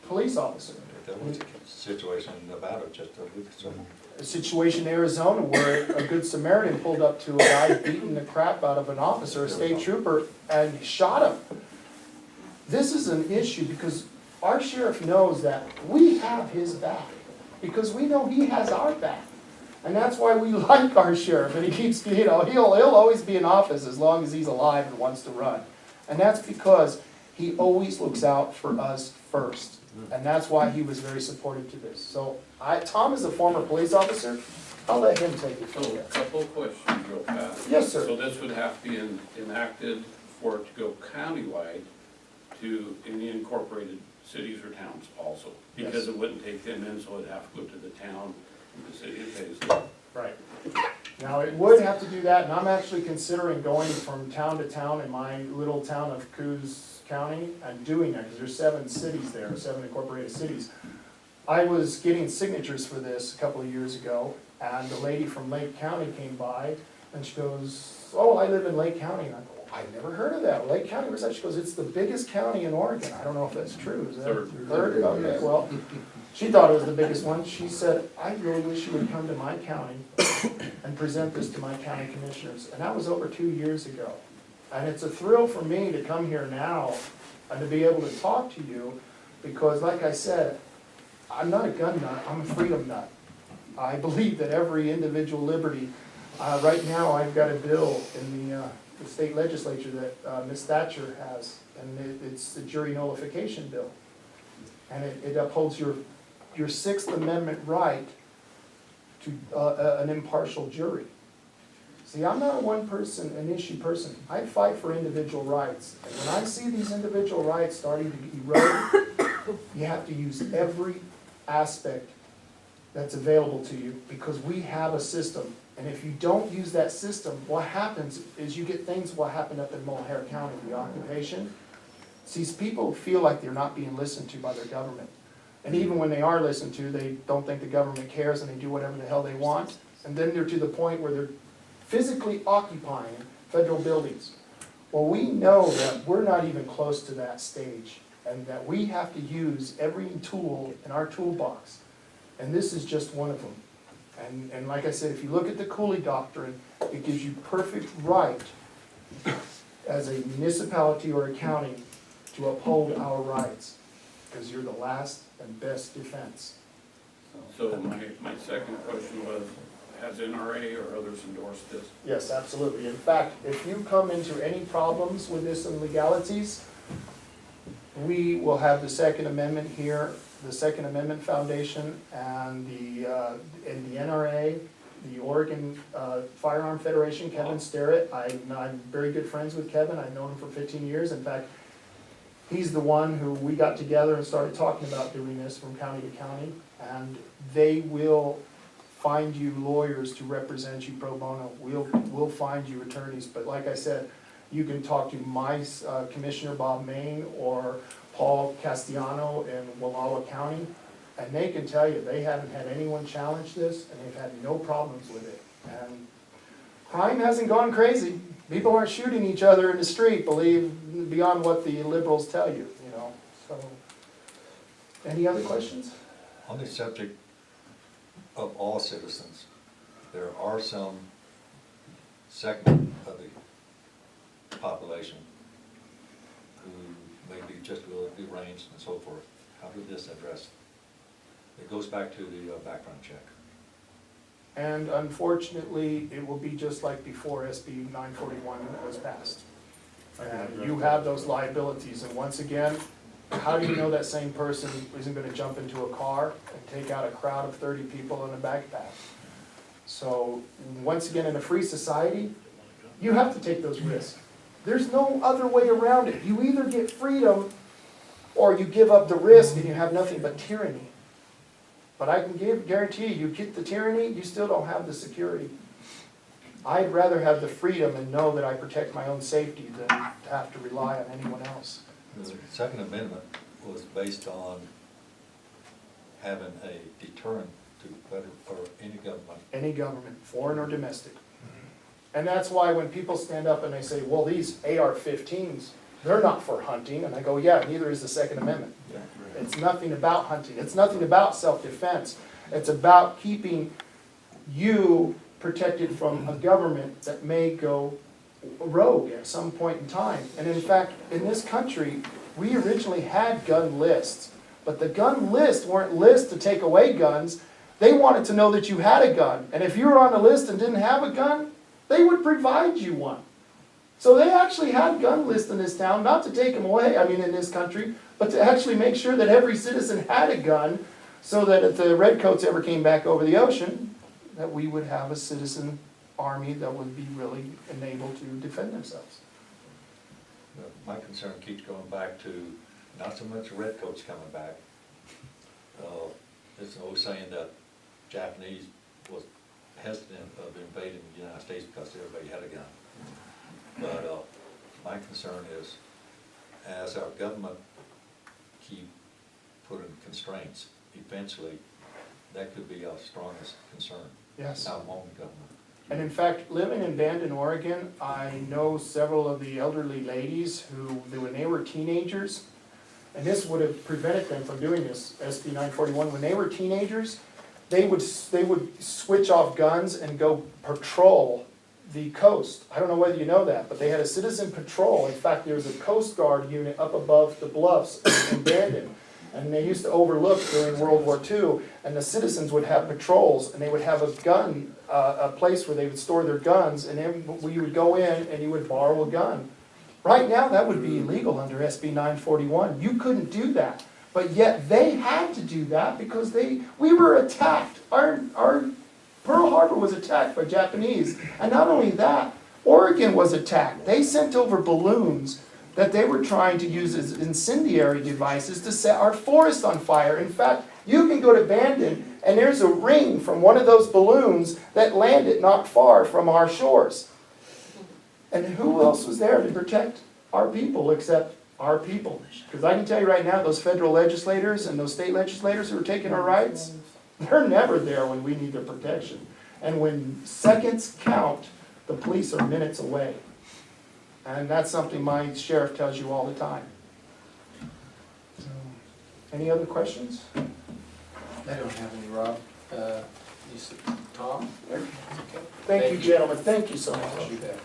Speaker 2: police officer.
Speaker 6: That was a situation about it just a week or so.
Speaker 2: A situation in Arizona where a good Samaritan pulled up to a guy beating the crap out of an officer, a state trooper, and shot him. This is an issue because our sheriff knows that we have his back, because we know he has our back. And that's why we like our sheriff, and he keeps, he'll always be in office as long as he's alive and wants to run. And that's because he always looks out for us first. And that's why he was very supportive to this. So Tom is a former police officer. I'll let him take it from
Speaker 5: So,
Speaker 2: here.
Speaker 5: a couple of questions real fast.
Speaker 2: Yes, sir.
Speaker 5: So this would have to be enacted for it to go countywide to any incorporated cities or towns also? Because
Speaker 2: Yes.
Speaker 5: it wouldn't take them in, so it'd have to go to the town, and the city pays them.
Speaker 2: Right. Now, it would have to do that, and I'm actually considering going from town to town in my little town of Coos County and doing that, because there's 7 cities there, 7 incorporated cities. I was getting signatures for this a couple of years ago, and the lady from Lake County came by, and she goes, "Oh, I live in Lake County." And I go, "I've never heard of that. Lake County, where's that?" She goes, "It's the biggest county in Oregon." I don't know if that's true. Is that
Speaker 5: Third.
Speaker 2: Third? Okay, well, she thought it was the biggest one. She said, "I really wish you would come to my county and present this to my county commissioners." And that was over 2 years ago. And it's a thrill for me to come here now and to be able to talk to you, because like I said, I'm not a gun nut, I'm a freedom nut. I believe that every individual liberty, right now I've got a bill in the state legislature that Ms. Thatcher has, and it's the jury nullification bill. And it upholds your Sixth Amendment right to an impartial jury. See, I'm not a an issue person. I fight for individual rights. And when I see these individual rights starting to erode, you have to use every aspect that's available to you, because we have a system. And if you don't use that system, what happens is you get things what happened up in Mulhare County, the occupation. See, people feel like they're not being listened to by their government. And even when they are listened to, they don't think the government cares and they do whatever the hell they want. And then they're to the point where they're physically occupying federal buildings. Well, we know that we're not even close to that stage, and that we have to use every tool in our toolbox. And this is just one of them. And like I said, if you look at the Cooley Doctrine, it gives you perfect right as a municipality or a county to uphold our rights, because you're the last and best defense.
Speaker 5: So my second question was, has NRA or others endorsed this?
Speaker 2: Yes, absolutely. In fact, if you come into any problems with this and legalities, we will have the Second Amendment here, the Second Amendment Foundation, and the NRA, the Oregon Firearm Federation, Kevin Sterrett. I'm very good friends with Kevin. I've known him for 15 years. In fact, he's the one who we got together and started talking about doing this from county to county, and they will find you lawyers to represent you pro bono. We'll find you attorneys, but like I said, you can talk to my Commissioner Bob Main or Paul Castellano in Wallowa County, and they can tell you they haven't had anyone challenge this, and they've had no problems with it. And crime hasn't gone crazy. People aren't shooting each other in the street, beyond what the liberals tell you, you know. So, any other questions?
Speaker 6: On the subject of all citizens, there are some segment of the population who may be just a little deranged and so forth. How did this address? It goes back to the background check.
Speaker 2: And unfortunately, it will be just like before SB 941 was passed. And you have those liabilities, and once again, how do you know that same person isn't gonna jump into a car and take out a crowd of 30 people in a backpack? So, once again, in a free society, you have to take those risks. There's no other way around it. You either get freedom, or you give up the risk and you have nothing but tyranny. But I can guarantee you get the tyranny, you still don't have the security. I'd rather have the freedom and know that I protect my own safety than to have to rely on anyone else.
Speaker 6: The Second Amendment was based on having a deterrent to federal or any government.
Speaker 2: Any government, foreign or domestic. And that's why when people stand up and they say, well, these AR-15s, they're not for hunting, and I go, yeah, neither is the Second Amendment. It's nothing about hunting. It's nothing about self-defense. It's about keeping you protected from a government that may go rogue at some point in time. And in fact, in this country, we originally had gun lists. But the gun lists weren't lists to take away guns. They wanted to know that you had a gun. And if you were on the list and didn't have a gun, they would provide you one. So they actually had gun lists in this town, not to take them away, in this country, but to actually make sure that every citizen had a gun, so that if the redcoats ever came back over the ocean, that we would have a citizen army that would be really enabled to defend themselves.
Speaker 6: My concern keeps going back to not so much redcoats coming back. It's always saying that Japanese was hesitant of invading the United States because everybody had a gun. But my concern is, as our government keep putting constraints, eventually that could be our strongest concern.
Speaker 2: Yes.
Speaker 6: Our own government.
Speaker 2: And in fact, living in Bandon, Oregon, I know several of the elderly ladies who, when they were teenagers, and this would have prevented them from doing this, SB 941, when they were teenagers, they would switch off guns and go patrol the coast. I don't know whether you know that, but they had a citizen patrol. In fact, there was a Coast Guard unit up above the bluffs in Bandon. And they used to overlook during World War II, and the citizens would have patrols, and they would have a gun, a place where they would store their guns, and then we would go in and you would borrow a gun. Right now, that would be illegal under SB 941. You couldn't do that. But yet they had to do that because we were attacked. Our Pearl Harbor was attacked by Japanese. And not only that, Oregon was attacked. They sent over balloons that they were trying to use as incendiary devices to set our forest on fire. In fact, you can go to Bandon and there's a ring from one of those balloons that landed not far from our shores. And who else was there to protect our people except our people? Because I can tell you right now, those federal legislators and those state legislators who are taking our rights, they're never there when we need their protection. And when seconds count, the police are minutes away. And that's something my sheriff tells you all the time. So, any other questions?
Speaker 1: I don't have any, Rob. You said, Tom? Okay.
Speaker 2: Thank you, gentlemen. Thank you so much.
Speaker 1: You bet.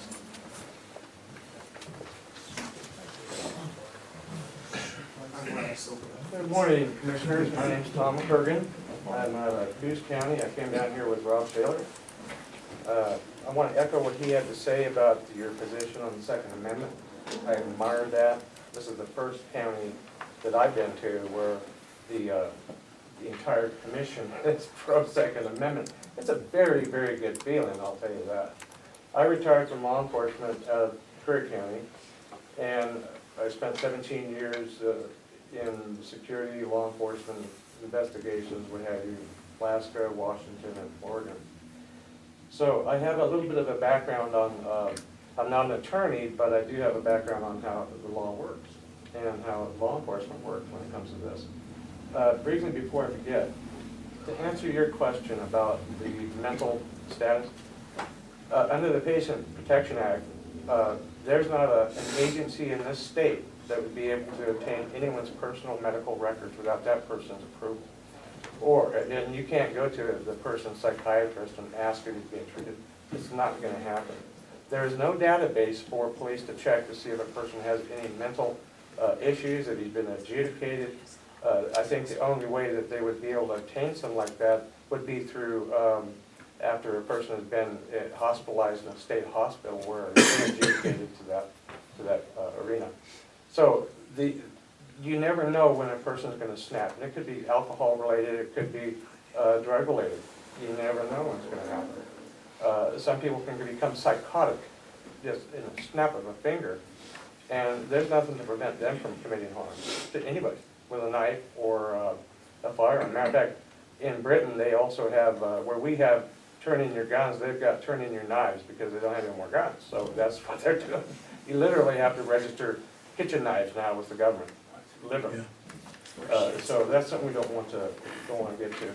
Speaker 7: Good morning, Commissioners. My name's Tom Kurgan. I'm out of Coos County. I came down here with Rob Taylor. I want to echo what he had to say about your position on the Second Amendment. I admire that. This is the first county that I've been to where the entire commission is pro-Second Amendment. It's a very, very good feeling, I'll tell you that. I retired from law enforcement out of Curry County, and I spent 17 years in security, law enforcement, investigations, what have you, Alaska, Washington, and Oregon. So I have a little bit of a background on, I'm not an attorney, but I do have a background on how the law works and how law enforcement works when it comes to this. Briefly before I forget, to answer your question about the mental status, under the Patient Protection Act, there's not an agency in this state that would be able to obtain anyone's personal medical records without that person's approval. And you can't go to the person's psychiatrist and ask if he's being treated. It's not going to happen. There is no database for police to check to see if a person has any mental issues, that he's been adjudicated. I think the only way that they would be able to obtain something like that would be through after a person has been hospitalized in a state hospital where he's been adjudicated to that arena. So you never know when a person's going to snap. And it could be alcohol related, it could be drug related. You never know when it's going to happen. Some people can become psychotic just in a snap of a finger, and there's nothing to prevent them from committing harm to anybody with a knife or a firearm. Matter of fact, in Britain they also have, where we have turn in your guns, they've got turn in your knives because they don't have any more guns. So that's what they're doing. You literally have to register kitchen knives now with the government. Literally. So that's something we don't want to get to.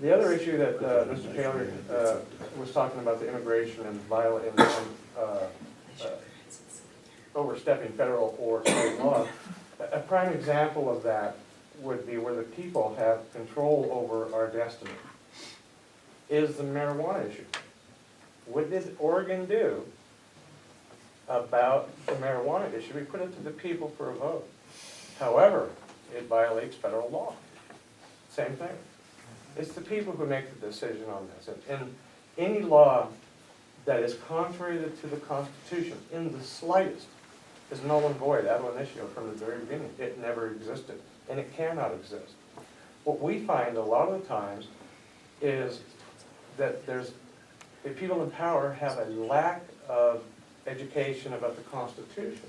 Speaker 7: The other issue that Mr. Taylor was talking about, the immigration and overstepping federal or state law. A prime example of that would be where the people have control over our destiny, is the marijuana issue. What did Oregon do about the marijuana issue? We put it to the people for a vote. However, it violates federal law. Same thing. It's the people who make the decision on this. And any law that is contrary to the Constitution in the slightest is null and void, ab initio, from the very beginning. It never existed, and it cannot exist. What we find a lot of the times is that the people in power have a lack of education about the Constitution.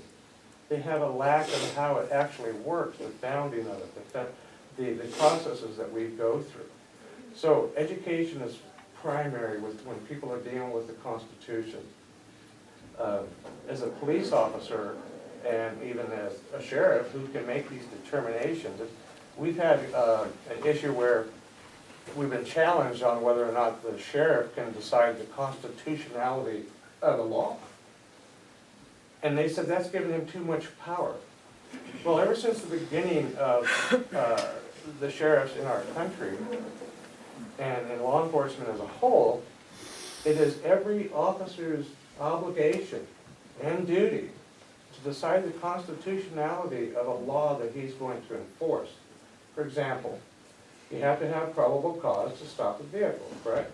Speaker 7: They have a lack of how it actually works, the founding of it, the processes that we go through. So education is primary when people are dealing with the Constitution. As a police officer and even as a sheriff who can make these determinations, we've had an issue where we've been challenged on whether or not the sheriff can decide the constitutionality of a law. And they said that's giving him too much power. Well, ever since the beginning of the sheriffs in our country and in law enforcement as a whole, it is every officer's obligation and duty to decide the constitutionality of a law that he's going to enforce. For example, you have to have probable cause to stop a vehicle, correct?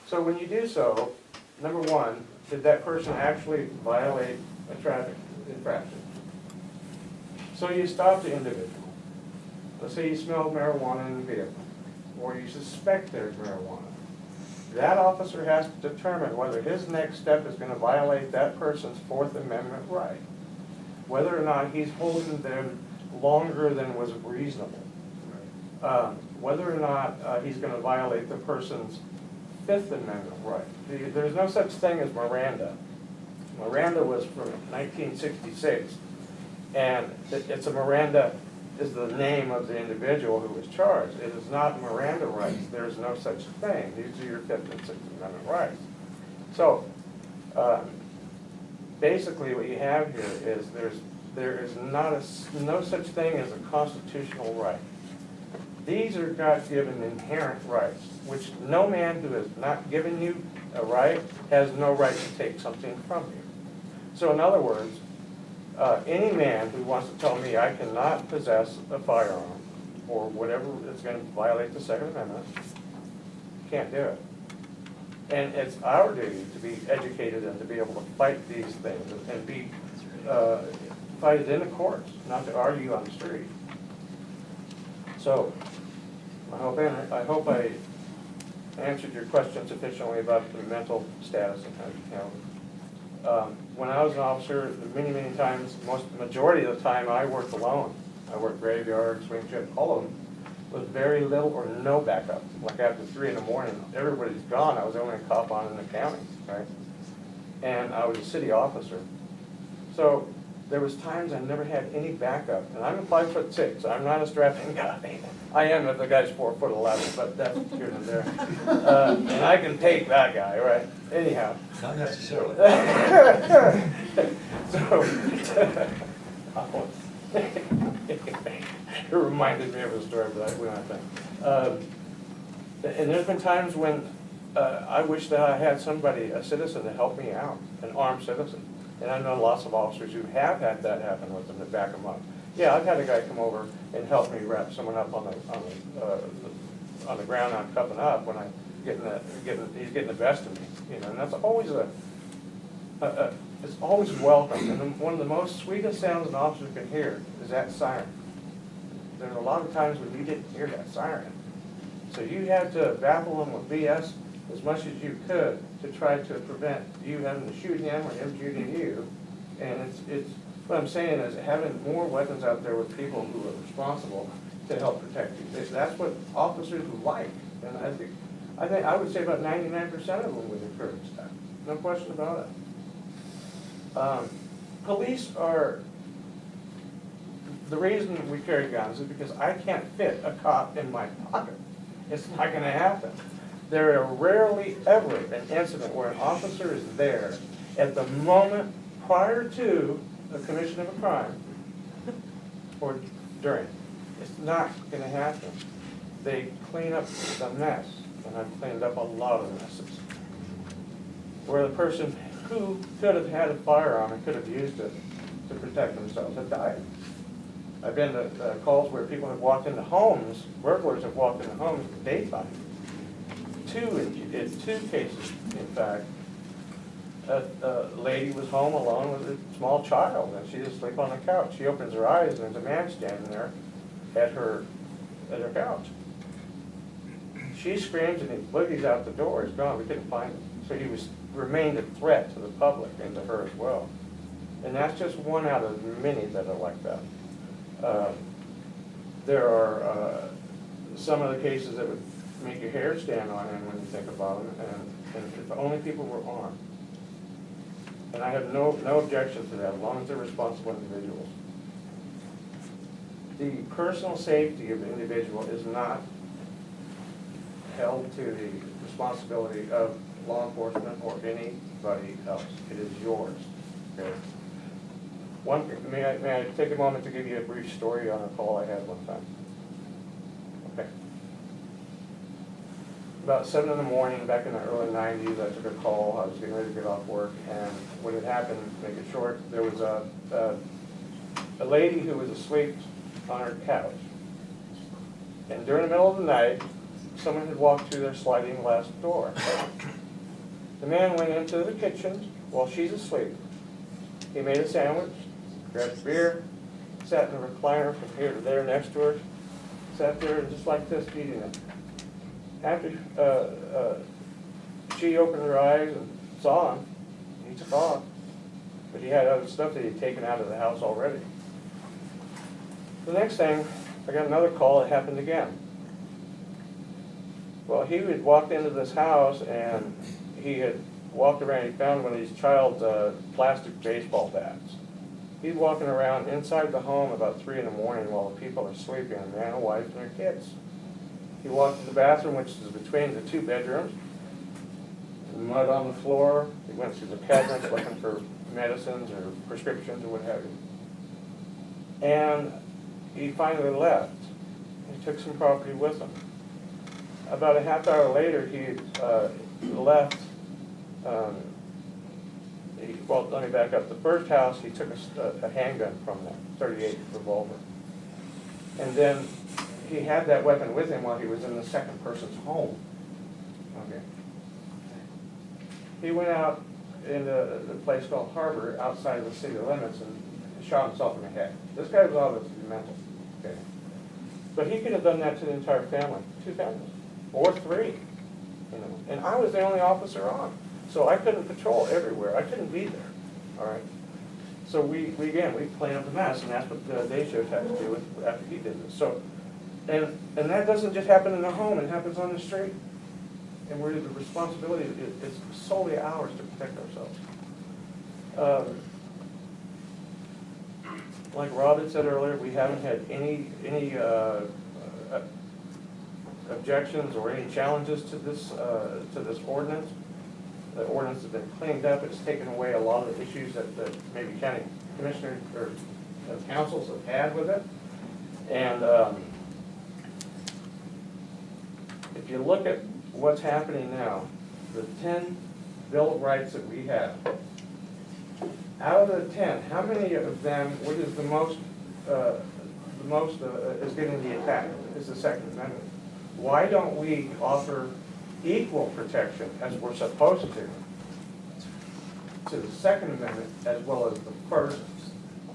Speaker 7: So when you do so, number one, did that person actually violate a traffic infraction? So you stop the individual. Let's say you smell marijuana in the vehicle, or you suspect there's marijuana. That officer has to determine whether his next step is going to violate that person's Fourth Amendment right, whether or not he's holding them longer than was reasonable, whether or not he's going to violate the person's Fifth Amendment right. There's no such thing as Miranda. Miranda was from 1966, and it's a Miranda is the name of the individual who was charged. It is not Miranda rights. There is no such thing. These are your Fifth and Sixth Amendment rights. So, basically what you have here is there is no such thing as a constitutional right. These are God-given inherent rights, which no man who has not given you a right has no right to take something from you. So in other words, any man who wants to tell me I cannot possess a firearm or whatever is going to violate the Second Amendment can't do it. And it's our duty to be educated and to be able to fight these things and be fight it in the courts, not to argue on the street. So I hope I answered your question sufficiently about the mental status and how you handle it. When I was an officer, many times, majority of the time, I worked alone. I worked graveyard, swing shift, all of them, with very little or no backup. Like after 3 in the morning, everybody's gone. I was the only cop on in the county, right? And I was a city officer. So there was times I never had any backup. And I'm 5'6". I'm not a strapping guy. I am if the guy's 4'11", but that's here and there. And I can take that guy, right? Anyhow.
Speaker 6: Not necessarily.
Speaker 7: So, it reminded me of a story, but we don't have time. And there's been times when I wish that I had somebody, a citizen, to help me out, an armed citizen. And I know lots of officers who have had that happen with them to back them up. Yeah, I've had a guy come over and help me wrap someone up on the ground I'm cuffing up when I'm he's getting the best of me. You know, and that's always it's always welcome. And one of the most sweetest sounds an officer can hear is that siren. There's a lot of times when you didn't hear that siren. So you had to baffle them with BS as much as you could to try to prevent you having to shoot him or him shooting you. And it's what I'm saying is having more weapons out there with people who are responsible to help protect you. That's what officers like. And I think I would say about 99% of them would encourage that. No question about it. Police are, the reason we carry guns is because I can't fit a cop in my pocket. It's not going to happen. There are rarely ever an incident where an officer is there at the moment prior to the commission of a crime or during. It's not going to happen. They clean up the mess, and I've cleaned up a lot of messes, where the person who could have had a firearm and could have used it to protect themselves had died. I've been to calls where people have walked into homes, burglars have walked into homes in the daytime. In two cases, in fact, a lady was home alone with a small child, and she's asleep on the couch. She opens her eyes, and there's a man standing there at her couch. She screams, and he boogies out the door. He's gone. We couldn't find him. So he remained a threat to the public and to her as well. And that's just one out of many that are like that. There are some of the cases that would make your hair stand on end when you think about them, and if only people were armed. And I have no objection to that, as long as they're responsible individuals. The personal safety of the individual is not held to the responsibility of law enforcement or anybody else. It is yours. Okay? May I take a moment to give you a brief story on a call I had one time? Okay. About 7 in the morning, back in the early 90s, I took a call. I was getting ready to get off work, and what had happened, to make it short, there was a lady who was asleep on her couch. And during the middle of the night, someone had walked through their sliding glass door. The man went into the kitchen while she's asleep. He made a sandwich, grabbed a beer, sat in the recliner from here to there next to her, sat there just like this, eating it. After she opened her eyes and saw him, he took off. But he had other stuff that he'd taken out of the house already. The next thing, I got another call. It happened again. Well, he had walked into this house, and he had walked around. He found one of these child's plastic baseball bats. He's walking around inside the home about 3 in the morning while the people are sleeping, a man, a wife, and their kids. He walked to the bathroom, which is between the 2 bedrooms, mud on the floor. He went through the cabinets looking for medicines or prescriptions or what have you. And he finally left. He took some property with him. About a half hour later, he left. Well, let me back up. The first house, he took a handgun from them, 38 revolver. And then he had that weapon with him while he was in the second person's home. Okay. He went out in the place called Harbor, outside of the city limits, and shot himself in the head. This guy was obviously mental. Okay. But he could have done that to the entire family, 2 families, or 3. You know. And I was the only officer on. So I couldn't patrol everywhere. I couldn't be there. All right. So we cleaned up the mess, and that's what the day shift had to do with after he did this. So, and that doesn't just happen in the home; it happens on the street. And where the responsibility is solely ours to protect ourselves. Like Rob had said earlier, we haven't had any objections or any challenges to this ordinance. The ordinance has been cleaned up. It's taken away a lot of the issues that maybe county commissioners or councils have had with it. And if you look at what's happening now, the 10 Bill of Rights that we have, out of the 10, how many of them, what is the most is getting the attack, is the Second Amendment. Why don't we offer equal protection, as we're supposed to the Second Amendment, as well as the First,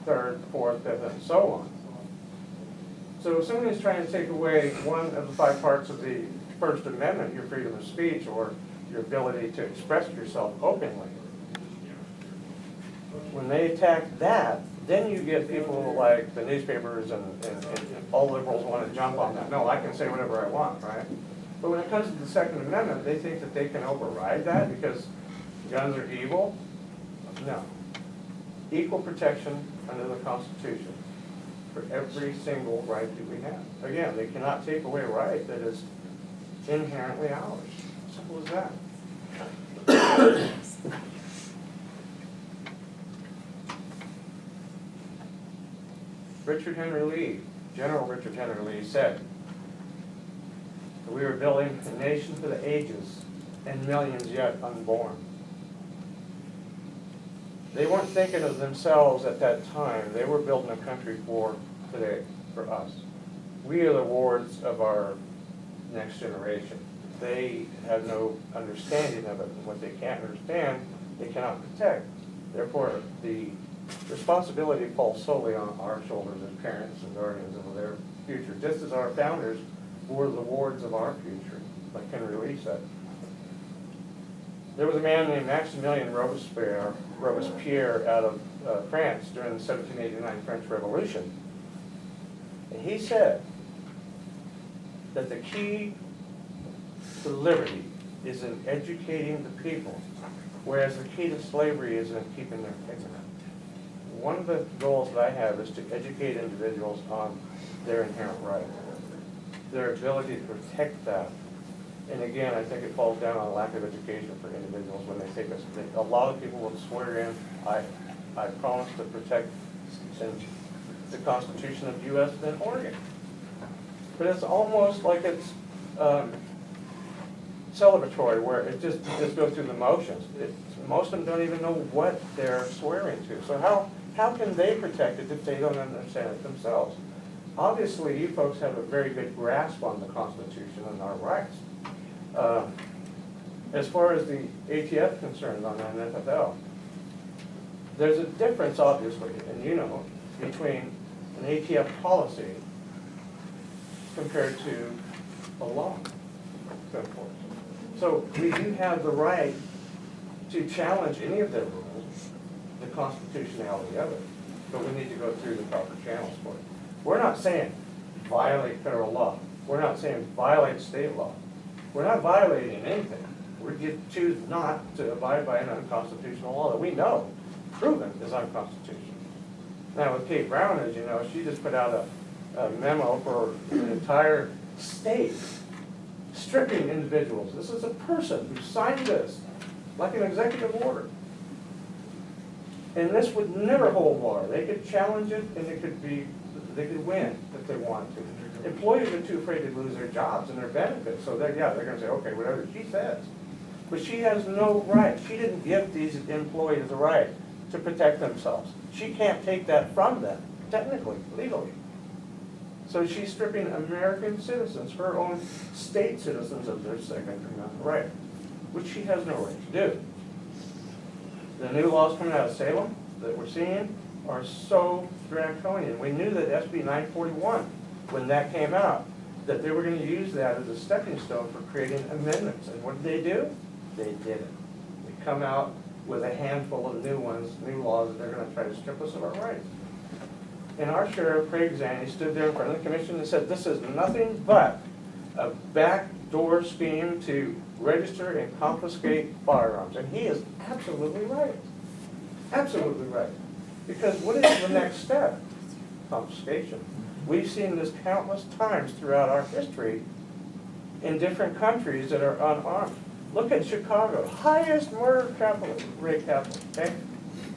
Speaker 7: Third, Fourth, Fifth, and so on? So if somebody is trying to take away one of the 5 parts of the First Amendment, your freedom of speech or your ability to express yourself openly, when they attack that, then you get people like the newspapers and all liberals want to jump on that. No, I can say whatever I want, right? But when it comes to the Second Amendment, they think that they can override that because guns are evil. No. Equal protection under the Constitution for every single right that we have. Again, they cannot take away a right that is inherently ours. Simple as that. Richard Henry Lee, General Richard Henry Lee said that we were building a nation for the ages and millions yet unborn. They weren't thinking of themselves at that time. They were building a country for today, for us. We are the wards of our next generation. They have no understanding of it. And what they can't understand, they cannot protect. Therefore, the responsibility falls solely on our shoulders as parents and guardians of their future, just as our founders were the wards of our future, like Henry Lee said. There was a man named Maximilien Robespierre out of France during the 1789 French Revolution. And he said that the key to liberty is in educating the people, whereas the key to slavery is in keeping them ignorant. One of the goals that I have is to educate individuals on their inherent right, their ability to protect that. And again, I think it falls down on a lack of education for individuals when they take us. A lot of people will swear in, I promise to protect the Constitution of the U.S. and Oregon. But it's almost like it's celebratory, where it just goes through the motions. Most of them don't even know what they're swearing to. So how can they protect it if they don't understand it themselves? Obviously, you folks have a very good grasp on the Constitution and our rights. As far as the ATF concerns on NFFL, there's a difference, obviously, and you know, between an ATF policy compared to a law to enforce. So we do have the right to challenge any of their rules, the constitutionality of it, but we need to go through the proper channels for it. We're not saying violate federal law. We're not saying violate state law. We're not violating anything. We just choose not to abide by an unconstitutional law that we know, proven, is unconstitutional. Now with Kate Brown, as you know, she just put out a memo for the entire state stripping individuals. This is a person who signed this like an executive order. And this would never hold water. They could challenge it and they could win if they wanted to. Employees are too afraid to lose their jobs and their benefits, so they're gonna say, okay, whatever she says. But she has no right, she didn't give these employees the right to protect themselves. She can't take that from them, technically, legally. So she's stripping American citizens, her own state citizens, of their Second Amendment right, which she has no right to do. The new laws coming out of Salem that we're seeing are so draconian. We knew that SB 941, when that came out, that they were going to use that as a stepping stone for creating amendments. And what did they do? They did it. They come out with a handful of new ones, new laws that they're going to try to strip us of our rights. And our sheriff, Craig Zanny, stood there in front of the commission and said, this is nothing but a backdoor scheme to register and confiscate firearms. And he is absolutely right. Absolutely right. Because what is the next step? Confiscation. We've seen this countless times throughout our history in different countries that are unarmed. Look at Chicago, highest murder rate capital, okay?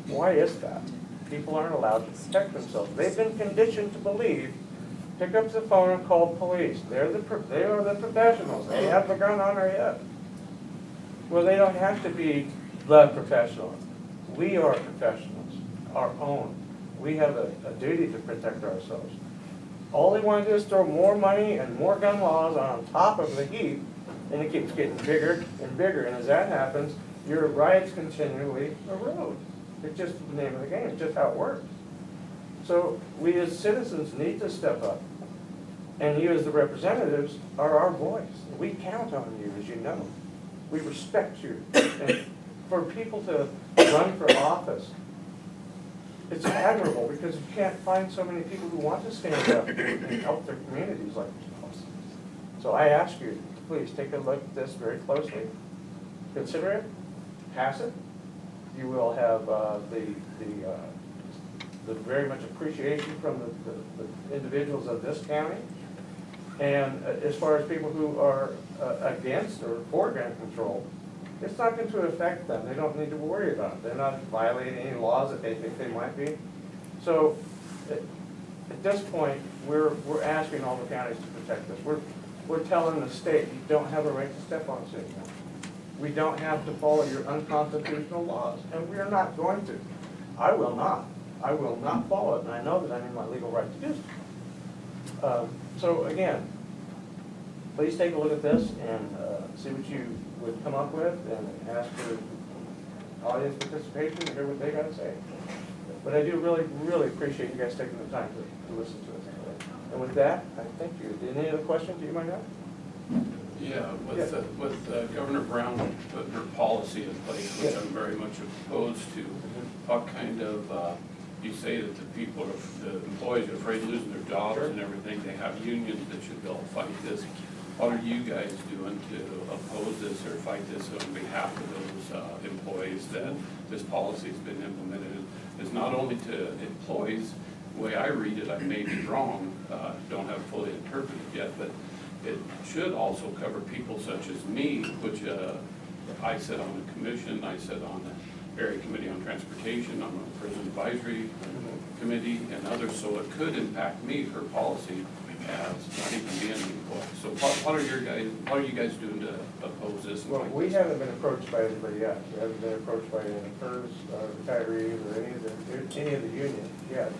Speaker 7: Why is that? People aren't allowed to protect themselves. They've been conditioned to believe, pick up the phone and call police. They are the professionals. They have the gun on their hip. Well, they don't have to be the professional. We are professionals, our own. We have a duty to protect ourselves. All they want to do is throw more money and more gun laws on top of the heap, and it keeps getting bigger and bigger. And as that happens, your rights continually erode. It's just the name of the game. It's just how it works. So we as citizens need to step up. And you as the representatives are our voice. We count on you, as you know. We respect you. And for people to run for office, it's admirable because you can't find so many people who want to stand up and help their communities like yourselves. So I ask you, please take a look at this very closely. Consider it. Pass it. You will have the very much appreciation from the individuals of this county. And as far as people who are against or for gun control, it's not going to affect them. They don't need to worry about it. They're not violating any laws that they think they might be. So at this point, we're asking all the counties to protect us. We're telling the state, you don't have a right to step on us anymore. We don't have to follow your unconstitutional laws, and we are not going to. I will not. I will not follow it, and I know that I'm in my legal right to do so. So again, please take a look at this and see what you would come up with, and ask for audience participation and hear what they got to say. But I do really, really appreciate you guys taking the time to listen to us. And with that, I thank you. Any other questions you might have?
Speaker 5: Yeah, with Governor Brown putting her policy in place, which I'm very much opposed to, what kind of, you say that the employees are afraid of losing their jobs and everything, they have unions that should be able to fight this. What are you guys doing to oppose this or fight this on behalf of those employees that this policy has been implemented? It's not only to employees, the way I read it, I may be wrong, don't have it fully interpreted yet, but it should also cover people such as me, which I sit on a commission, I sit on the area committee on transportation, I'm on the prison advisory committee and others, so it could impact me, her policy, as not even being an employee. So what are you guys doing to oppose this?
Speaker 7: Well, we haven't been approached by anybody yet. We haven't been approached by any PERS, retirees, or any of the unions yet.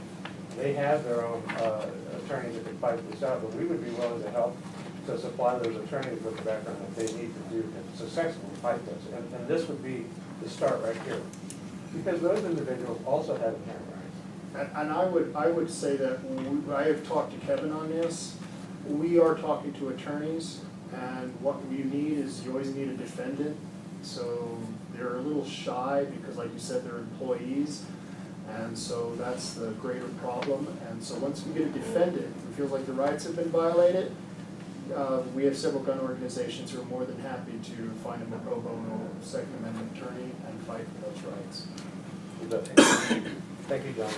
Speaker 7: They have their own attorneys that could fight this out, but we would be willing to help to supply those attorneys with the background that they need to do to successfully fight this. And this would be the start right here. Because those individuals also have inherent rights.
Speaker 2: And I would say that I have talked to Kevin on this. We are talking to attorneys, and what you need is you always need a defendant. So they're a little shy because, like you said, they're employees, and so that's the greater problem. And so once we get a defendant who feels like the rights have been violated, we have several gun organizations who are more than happy to find a pro bono Second Amendment attorney and fight for those rights.
Speaker 7: Thank you, John.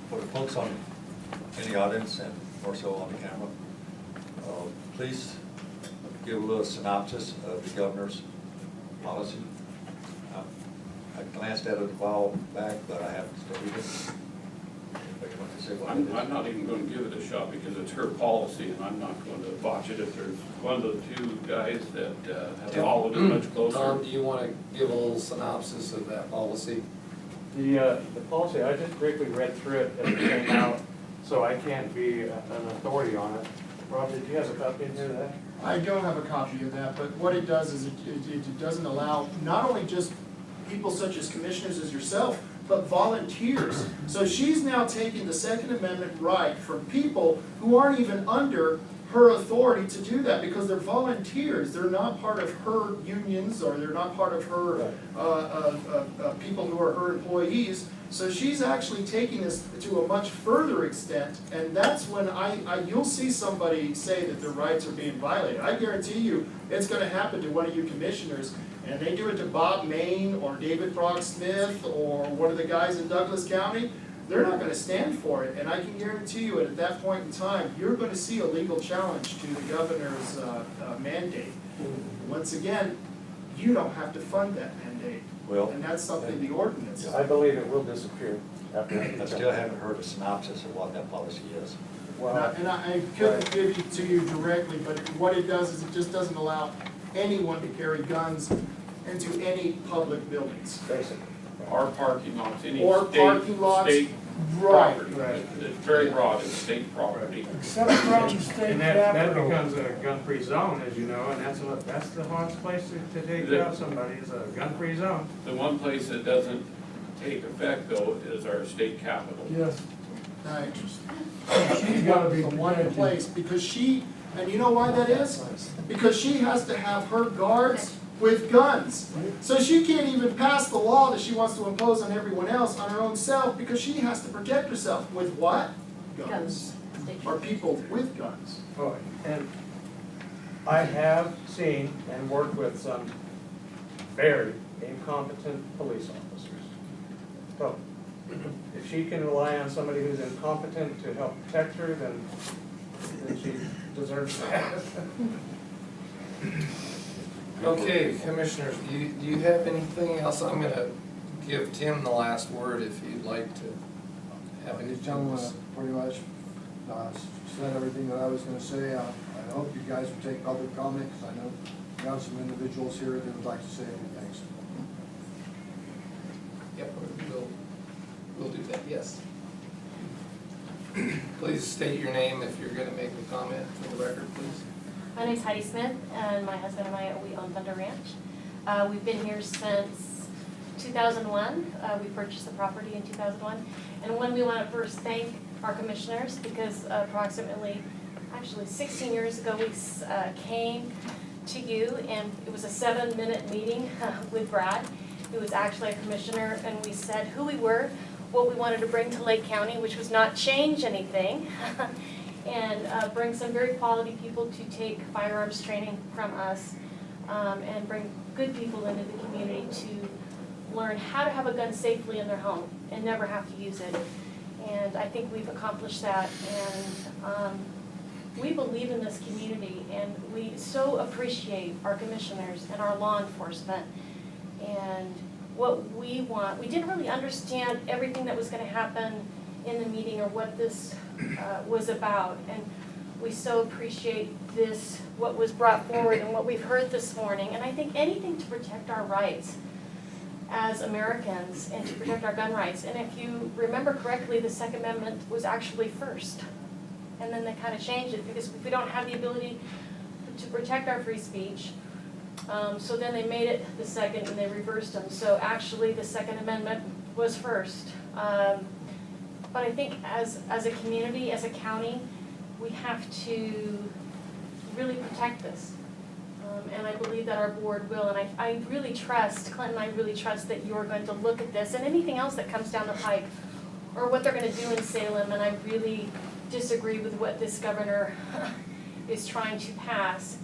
Speaker 6: For the folks in the audience and more so on the camera, please give a little synopsis of the governor's policy. I glanced at it a while back, but I haven't studied it. Anybody want to say what it is?
Speaker 5: I'm not even going to give it a shot because it's her policy and I'm not going to botch it if there's one of the two guys that have followed it much
Speaker 1: Tom,
Speaker 5: closer.
Speaker 1: do you want to give a little synopsis of that policy?
Speaker 7: The policy, I just briefly read through it as it came out, so I can't be an authority on it. Rob, did you have a copy in here of that?
Speaker 2: I don't have a copy of that, but what it does is it doesn't allow not only just people such as commissioners as yourself, but volunteers. So she's now taking the Second Amendment right from people who aren't even under her authority to do that because they're volunteers. They're not part of her unions or they're not part of her people who are her employees. So she's actually taking this to a much further extent, and that's when you'll see somebody say that their rights are being violated. I guarantee you it's going to happen to one of you commissioners, and they do it to Bob Main or David Brock Smith or one of the guys in Douglas County. They're not going to stand for it, and I can guarantee you at that point in time, you're going to see a legal challenge to the governor's mandate. Once again, you don't have to fund that mandate.
Speaker 6: Well,
Speaker 2: And that's something the ordinance.
Speaker 7: I believe it will disappear after.
Speaker 6: I still haven't heard a synopsis of what that policy is.
Speaker 2: And I couldn't give it to you directly, but what it does is it just doesn't allow anyone to carry guns into any public buildings.
Speaker 7: Basically.
Speaker 5: Our parking lots, any
Speaker 2: Or parking lots.
Speaker 5: state
Speaker 2: Right,
Speaker 5: property.
Speaker 2: right.
Speaker 5: It's very broad, it's state property.
Speaker 8: Except from state
Speaker 7: And that
Speaker 8: capital.
Speaker 7: becomes a gun-free zone, as you know, and that's the hardest place to take out somebody, is a gun-free zone.
Speaker 5: The one place that doesn't take effect though is our state capital.
Speaker 8: Yes,
Speaker 2: Right.
Speaker 8: she's gotta be
Speaker 2: The one
Speaker 8: protected.
Speaker 2: place, because she, and you know why that is? Because she has to have her guards with guns. So she can't even pass the law that she wants to impose on everyone else on her own self because she has to protect herself with what? Guns. Or people with guns.
Speaker 7: Oh, and I have seen and worked with some very incompetent police officers. So, if she can rely on somebody who's incompetent to help protect her, then she deserves that.
Speaker 1: Okay, commissioners, do you have anything else? I'm going to give Tim the last word if you'd like to have
Speaker 4: These
Speaker 1: anything.
Speaker 4: gentlemen pretty much said everything that I was gonna say. I hope you guys will take public comment, because I know we have some individuals here that would like to say a few things.
Speaker 1: Yep, we'll do that, yes. Please state your name if you're going to make a comment for the record, please.
Speaker 9: My name's Heidi Smith, and my husband and I, we own Thunder Ranch. We've been here since 2001. We purchased the property in 2001. And when we want to first thank our commissioners, because approximately, actually 16 years ago, we came to you, and it was a 7-minute meeting with Brad, who was actually a commissioner, and we said who we were, what we wanted to bring to Lake County, which was not change anything, and bring some very quality people to take firearms training from us, and bring good people into the community to learn how to have a gun safely in their home and never have to use it. And I think we've accomplished that, and we believe in this community, and we so appreciate our commissioners and our law enforcement. And what we want, we didn't really understand everything that was going to happen in the meeting or what this was about. And we so appreciate this, what was brought forward and what we've heard this morning. And I think anything to protect our rights as Americans and to protect our gun rights. And if you remember correctly, the Second Amendment was actually first. And then they kind of changed it because we don't have the ability to protect our free speech. So then they made it the second and they reversed them. So actually the Second Amendment was first. But I think as a community, as a county, we have to really protect this. And I believe that our board will. And I really trust, Clint and I really trust that you're going to look at this and anything else that comes down the pike or what they're going to do in Salem. And I really disagree with what this governor is trying to pass.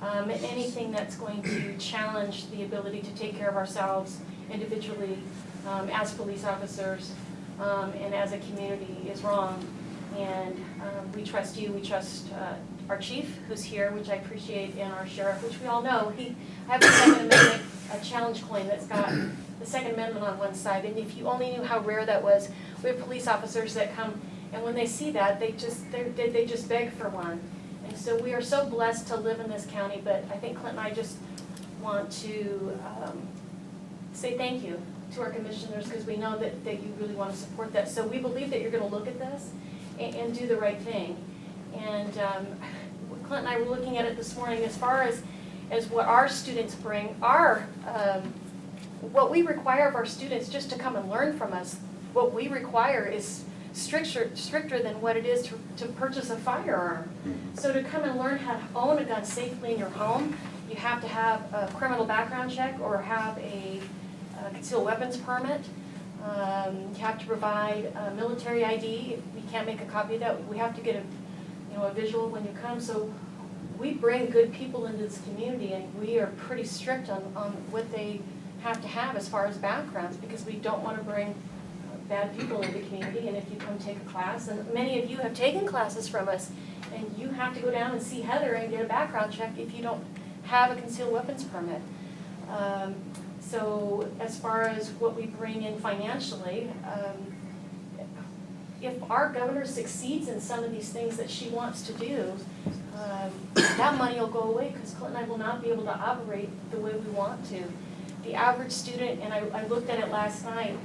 Speaker 9: Anything that's going to challenge the ability to take care of ourselves individually as police officers and as a community is wrong. And we trust you, we trust our chief, who's here, which I appreciate, and our sheriff, which we all know. I have a Second Amendment, a challenge coin that's got the Second Amendment on one side, and if you only knew how rare that was, we have police officers that come, and when they see that, they just beg for one. And so we are so blessed to live in this county, but I think Clint and I just want to say thank you to our commissioners, because we know that you really want to support that. So we believe that you're going to look at this and do the right thing. And Clint and I were looking at it this morning as far as what our students bring, what we require of our students just to come and learn from us. What we require is stricter than what it is to purchase a firearm. So to come and learn how to own a gun safely in your home, you have to have a criminal background check or have a concealed weapons permit. You have to provide a military ID. If we can't make a copy of that, we have to get a visual when you come. So we bring good people into this community, and we are pretty strict on what they have to have as far as backgrounds, because we don't want to bring bad people into the community. And if you come take a class, and many of you have taken classes from us, and you have to go down and see Heather and get a background check if you don't have a concealed weapons permit. So as far as what we bring in financially, if our governor succeeds in some of these things that she wants to do, that money will go away, because Clint and I will not be able to operate the way we want to. The average student, and I looked at it last night,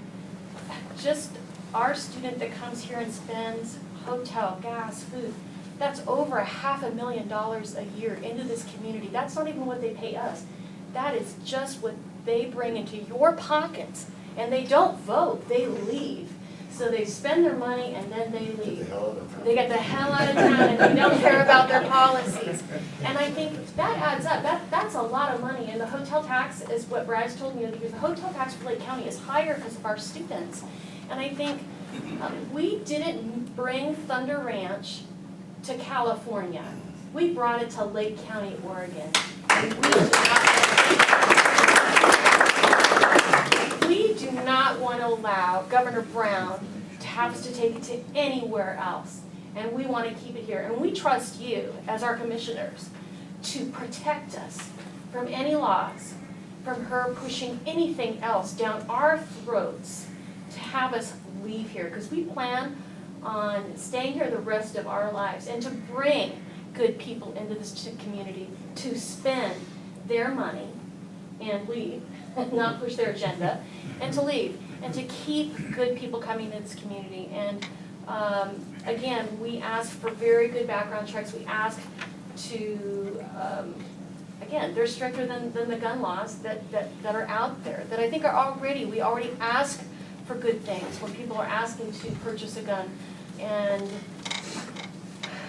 Speaker 9: just our student that comes here and spends hotel, gas, food, that's over $500,000 a year into this community. That's not even what they pay us. That is just what they bring into your pockets. And they don't vote, they leave. So they spend their money and then they leave. They get the hell out of town and they don't care about their policies. And I think that adds up. That's a lot of money. And the hotel tax is what Brad's told me, because the hotel tax for Lake County is higher because of our students. And I think we didn't bring Thunder Ranch to California. We brought it to Lake County, Oregon. And we do not want to allow Governor Brown to have us to take it to anywhere else. And we want to keep it here. And we trust you, as our commissioners, to protect us from any laws, from her pushing anything else down our throats to have us leave here. Because we plan on staying here the rest of our lives, and to bring good people into this community to spend their money and leave, not push their agenda, and to leave, and to keep good people coming into this community. And again, we ask for very good background checks. We ask to, again, they're stricter than the gun laws that are out there, that I think we already ask for good things when people are asking to purchase a gun. And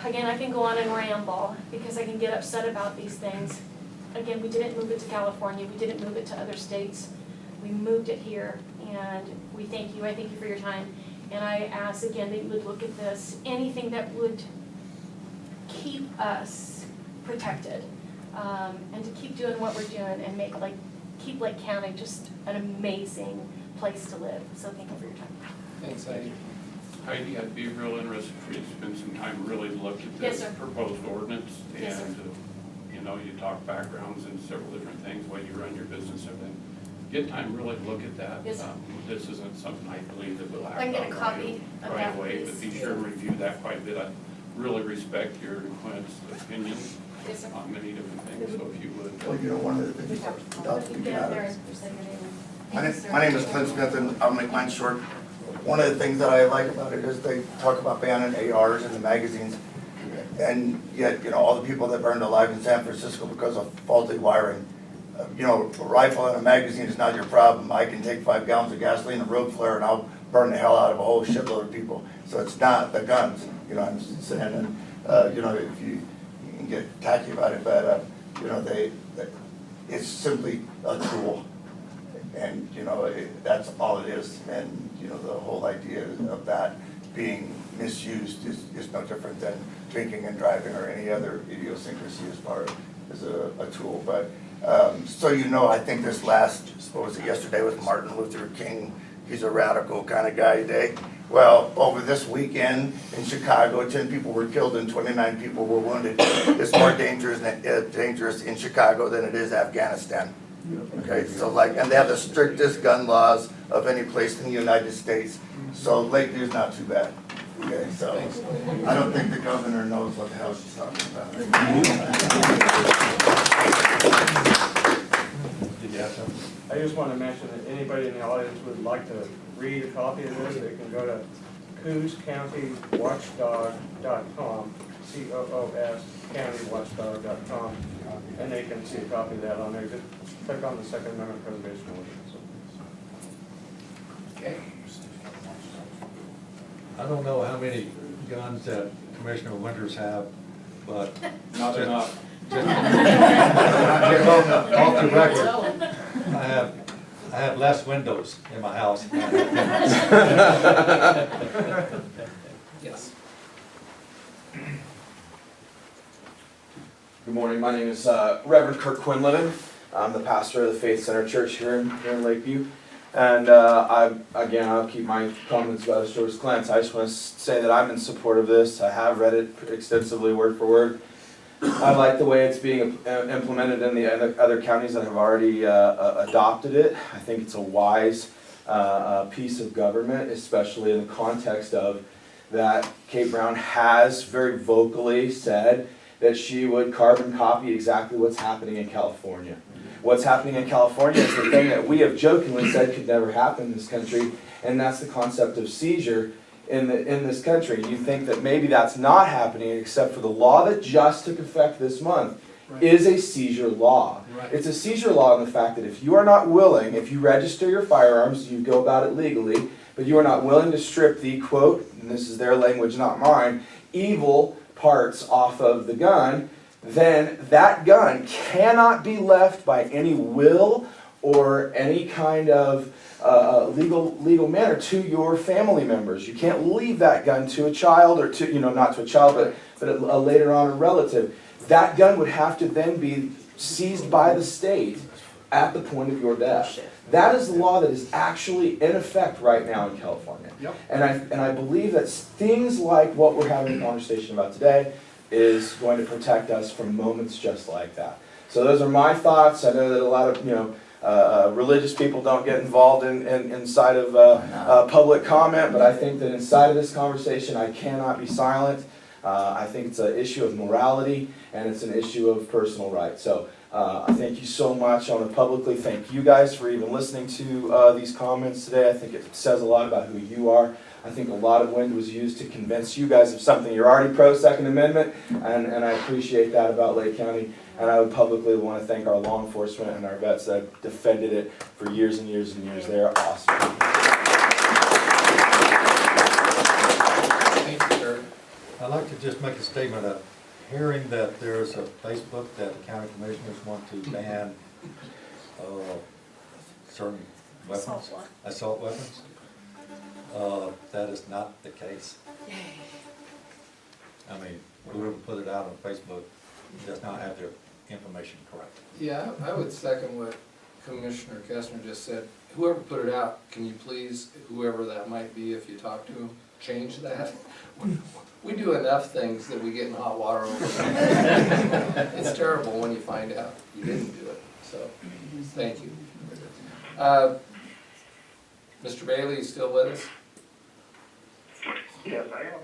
Speaker 9: again, I can go on and ramble because I can get upset about these things. Again, we didn't move it to California. We didn't move it to other states. We moved it here, and we thank you. I thank you for your time. And I ask again that you would look at this, anything that would keep us protected, and to keep doing what we're doing and keep Lake County just an amazing place to live. So thank you for your time.
Speaker 1: Thanks, Heidi.
Speaker 5: Heidi, I'd be real interested for you to spend some time really look at
Speaker 9: Yes,
Speaker 5: this
Speaker 9: sir.
Speaker 5: proposed ordinance.
Speaker 9: Yes, sir.
Speaker 5: And, you talk backgrounds and several different things, why you run your business, everything. Get time, really look at that.
Speaker 9: Yes, sir.
Speaker 5: This isn't something I believe that we'll act
Speaker 9: I can get a
Speaker 5: on
Speaker 9: copy of
Speaker 5: right
Speaker 9: that,
Speaker 5: away,
Speaker 9: please.
Speaker 5: but be sure and review that quite a bit. I really respect your and Clint's opinion
Speaker 9: Yes, sir.
Speaker 5: on many different things, so if you would.
Speaker 10: Well, one of the things without
Speaker 9: You
Speaker 10: speaking
Speaker 9: get up
Speaker 10: out
Speaker 9: there
Speaker 10: of
Speaker 9: and say your name.
Speaker 10: My
Speaker 9: Thank you, sir.
Speaker 10: name is Clint Smith, and I'll make mine short. One of the things that I like about it is they talk about banning ARs in the magazines, and yet, all the people that burned alive in San Francisco because of faulty wiring. A rifle and a magazine is not your problem. I can take 5 gallons of gasoline, a road flare, and I'll burn the hell out of a whole shitload of people. So it's not the guns, I'm saying, and, if you can get tacky about it, but, it's simply a tool. And, that's all it is. And, the whole idea of that being misused is no different than drinking and driving or any other idiosyncrasy as far as a tool. But, so I think this last, what was it, yesterday was Martin Luther King he's a radical kind of guy today. Well, over this weekend in Chicago, 10 people were killed and 29 people were wounded. It's more dangerous in Chicago than it is Afghanistan. Okay, so and they have the strictest gun laws of any place in the United States. So Lakeview's not too bad. Okay, so I don't think the governor knows what the hell she's talking about.
Speaker 6: Did you have something?
Speaker 7: I just want to mention that anybody in the audience would like to read a copy of this, they can go to CoosCountyWatchdog.com, COOS CountyWatchdog.com, and they can see a copy of that on there. Just click on the Second Amendment Preservation Ordinance.
Speaker 1: Okay.
Speaker 6: I don't know how many guns that Commissioner Winters have, but.
Speaker 5: Not enough.
Speaker 6: Off the record, I have less windows in my house.
Speaker 1: Yes.
Speaker 11: Good morning, my name is Reverend Kirk Quinlivan. I'm the pastor of the Faith Center Church here in Lakeview. And I'll keep my comments about as short as Clint's. I just want to say that I'm in support of this. I have read it extensively word for word. I like the way it's being implemented in the other counties that have already adopted it. I think it's a wise piece of government, especially in the context of that Kate Brown has very vocally said that she would carbon copy exactly what's happening in California. What's happening in California is the thing that we have jokingly said could never happen in this country, and that's the concept of seizure in this country. You think that maybe that's not happening, except for the law that just took effect this month is a seizure law.
Speaker 1: Right.
Speaker 11: It's a seizure law in the fact that if you are not willing, if you register your firearms, you go about it legally, but you are not willing to strip the, quote, and this is their language, not mine, evil parts off of the gun, then that gun cannot be left by any will or any kind of legal manner to your family members. You can't leave that gun to a child or to, not to a child, but later on a relative. That gun would have to then be seized by the state at the point of your death. That is the law that is actually in effect right now in California.
Speaker 2: Yep.
Speaker 11: And I believe that things like what we're having a conversation about today is going to protect us from moments just like that. So those are my thoughts. I know that a lot of religious people don't get involved inside of public comment, but I think that inside of this conversation I cannot be silent. I think it's an issue of morality and it's an issue of personal rights. So I thank you so much. I want to publicly thank you guys for even listening to these comments today. I think it says a lot about who you are. I think a lot of wind was used to convince you guys of something. You're already pro-Second Amendment, and I appreciate that about Lake County. And I would publicly want to thank our law enforcement and our vets that have defended it for years and years and years. They are awesome.
Speaker 1: Thank you, sir.
Speaker 6: I'd like to just make a statement of hearing that there's a Facebook that the county commissioners want to ban certain weapons, assault weapons. That is not the case. I mean, whoever put it out on Facebook does not have their information correct.
Speaker 1: Yeah, I would second what Commissioner Kestner just said. Whoever put it out, can you please, whoever that might be, if you talk to them, change that? We do enough things that we get in hot water over. It's terrible when you find out you didn't do it, so, thank you. Mr. Bailey, you still with us?
Speaker 12: Yes, I am.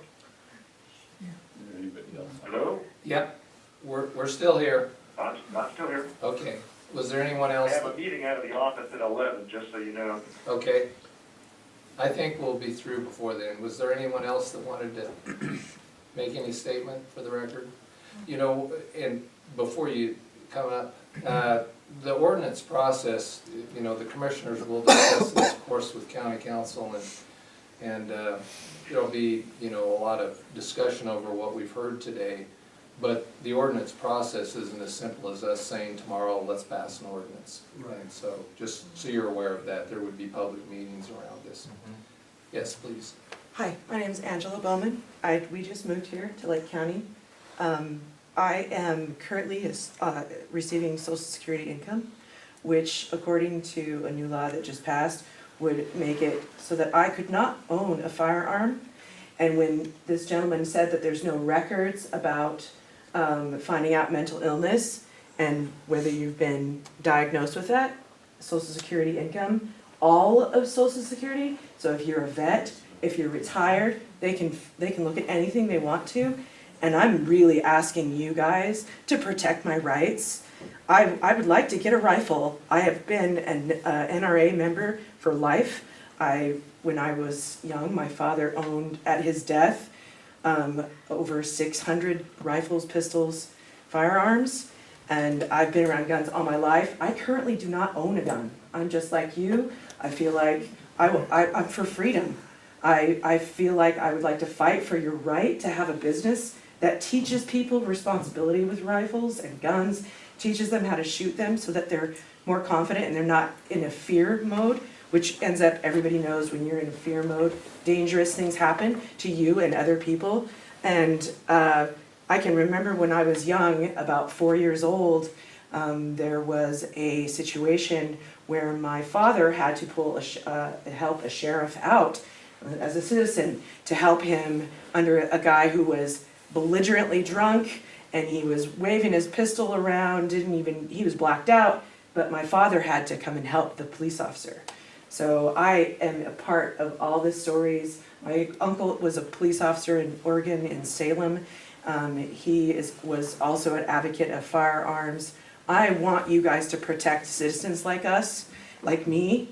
Speaker 5: Anybody else?
Speaker 12: Hello?
Speaker 1: Yep, we're still here.
Speaker 12: I'm still here.
Speaker 1: Okay, was there anyone
Speaker 12: I
Speaker 1: else?
Speaker 12: have a meeting out of the office at 11, just so you know.
Speaker 1: Okay. I think we'll be through before then. Was there anyone else that wanted to make any statement for the record? And before you come up, the ordinance process, the commissioners will discuss this, of course, with county council, and there'll be, a lot of discussion over what we've heard today. But the ordinance process isn't as simple as us saying tomorrow, let's pass an ordinance. Right. So just so you're aware of that, there would be public meetings around this. Mm-hmm. Yes, please.
Speaker 13: Hi, my name is Angela Bowman. We just moved here to Lake County. I am currently receiving Social Security income, which according to a new law that just passed, would make it so that I could not own a firearm. And when this gentleman said that there's no records about finding out mental illness and whether you've been diagnosed with that, Social Security income, all of Social Security, so if you're a vet, if you're retired, they can look at anything they want to. And I'm really asking you guys to protect my rights. I would like to get a rifle. I have been an NRA member for life. When I was young, my father owned, at his death, over 600 rifles, pistols, firearms, and I've been around guns all my life. I currently do not own a gun. I'm just like you. I feel like I'm for freedom. I feel like I would like to fight for your right to have a business that teaches people responsibility with rifles and guns, teaches them how to shoot them so that they're more confident and they're not in a fear mode, which ends up, everybody knows when you're in fear mode, dangerous things happen to you and other people. And I can remember when I was young, about 4 years old, there was a situation where my father had to help a sheriff out as a citizen to help him under a guy who was belligerently drunk, and he was waving his pistol around, he was blacked out, but my father had to come and help the police officer. So I am a part of all the stories. My uncle was a police officer in Oregon, in Salem. He was also an advocate of firearms. I want you guys to protect citizens like us, like me.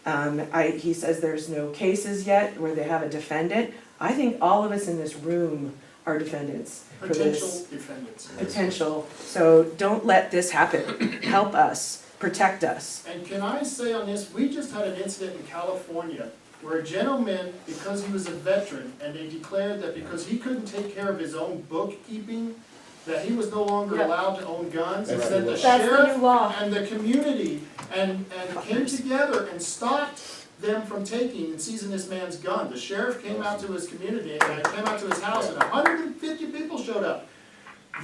Speaker 13: He says there's no cases yet where they have a defendant. I think all of us in this room are defendants for this.
Speaker 2: Potential defendants.
Speaker 13: Potential. So don't let this happen. Help us. Protect us.
Speaker 2: And can I say on this, we just had an incident in California where a gentleman, because he was a veteran, and they declared that because he couldn't take care of his own bookkeeping, that he was no longer allowed to own guns, and said the sheriff and the community and came together and stopped them from taking and seizing this man's gun. The sheriff came out to his community, and came out to his house, and 150 people showed up.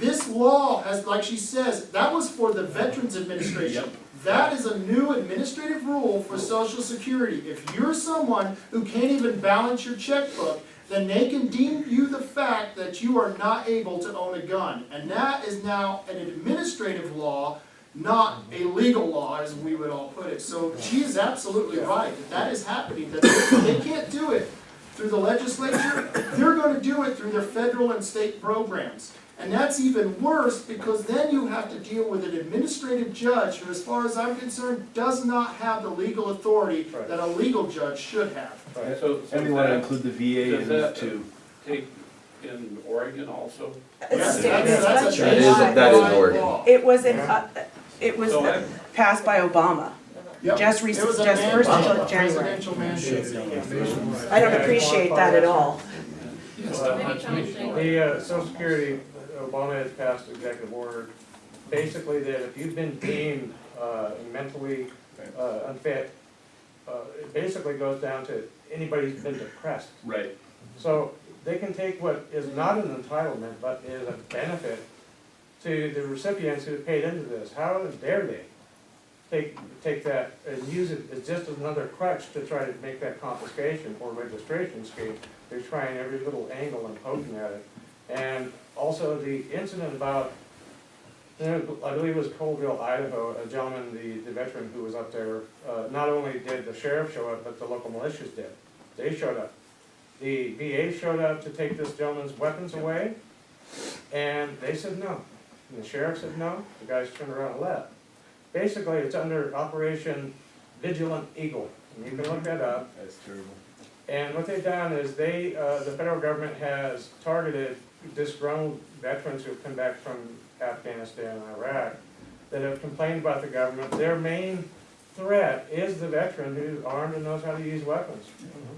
Speaker 2: This law has, like she says, that was for the Veterans Administration. That is a new administrative rule for Social Security. If you're someone who can't even balance your checkbook, then they can deem you the fact that you are not able to own a gun. And that is now an administrative law, not a legal law, as we would all put it. So she is absolutely right that that is happening, that they can't do it through the legislature. They're going to do it through their federal and state programs. And that's even worse, because then you have to deal with an administrative judge who, as far as I'm concerned, does not have the legal authority that a legal judge should have.
Speaker 5: Right. So
Speaker 14: And we want to include the VA in that too.
Speaker 5: Take in Oregon also?
Speaker 2: Yes,
Speaker 13: That's
Speaker 2: that
Speaker 14: is Oregon.
Speaker 13: It was
Speaker 5: So
Speaker 13: passed by Obama.
Speaker 2: Yep.
Speaker 13: Just
Speaker 2: It was a
Speaker 13: just first
Speaker 2: mandate,
Speaker 13: of January.
Speaker 2: presidential mandate.
Speaker 13: I don't appreciate that at all.
Speaker 7: The Social Security, Obama has passed executive order, basically that if you've been deemed mentally unfit, it basically goes down to anybody who's been depressed.
Speaker 14: Right.
Speaker 7: So they can take what is not an entitlement, but is a benefit to the recipients who have paid into this. How dare they take that and use it as just another crutch to try to make that confiscation or registration scheme? They're trying every little angle and poking at it. And also the incident about, I believe it was Colville, Idaho, a gentleman, the veteran who was up there, not only did the sheriff show up, but the local militias did. They showed up. The VA showed up to take this gentleman's weapons away, and they said no. And the sheriff said no, the guys turned around and left. Basically, it's under Operation Vigilant Eagle, and you can look that up.
Speaker 14: That's terrible.
Speaker 7: And what they've done is the federal government has targeted disgruntled veterans who have come back from Afghanistan and Iraq that have complained about the government. Their main threat is the veteran who's armed and knows how to use weapons.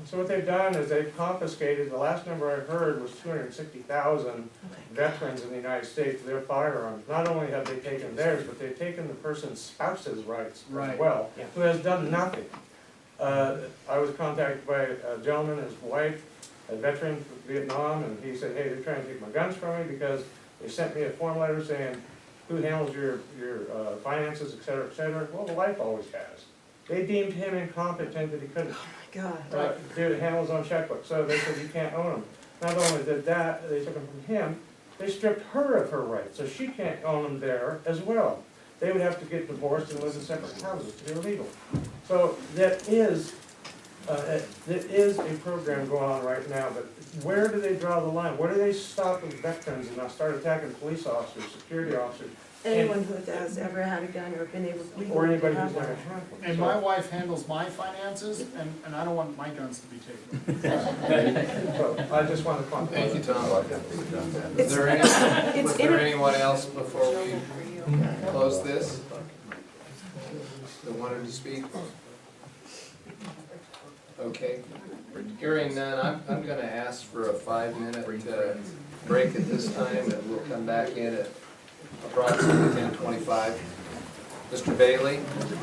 Speaker 7: So what they've done is they've confiscated, the last number I heard was 260,000 veterans in the United States, their firearms. Not only have they taken theirs, but they've taken the person's spouse's rights as well, who has done nothing. I was contacted by a gentleman, his wife, a veteran from Vietnam, and he said, hey, they're trying to take my guns from me because they sent me a form letter saying, who handles your finances, et cetera, et cetera. Well, the wife always has. They deemed him incompetent that he couldn't
Speaker 13: God.
Speaker 7: handle his own checkbook, so they said you can't own them. Not only did that, they took them from him, they stripped her of her rights, so she can't own them there as well. They would have to get divorced and live in separate houses, they're illegal. So that is a program going on right now, but where do they draw the line? Where do they stop the veterans and not start attacking police officers, security officers?
Speaker 13: Anyone who has ever had a gun or been able to legally
Speaker 7: Or anybody
Speaker 13: have
Speaker 7: who's
Speaker 13: one.
Speaker 7: never had one.
Speaker 2: And my wife handles my finances, and I don't want my guns to be taken.
Speaker 7: So I just want to comment.
Speaker 1: Thank you, Tom. Is there
Speaker 13: It's
Speaker 1: was
Speaker 13: in
Speaker 1: there
Speaker 13: a-
Speaker 1: anyone else before we close this that wanted to speak? Okay, hearing none, I'm gonna ask for a 5-minute break at this time, and we'll come back in at approximately 10:25. Mr. Bailey?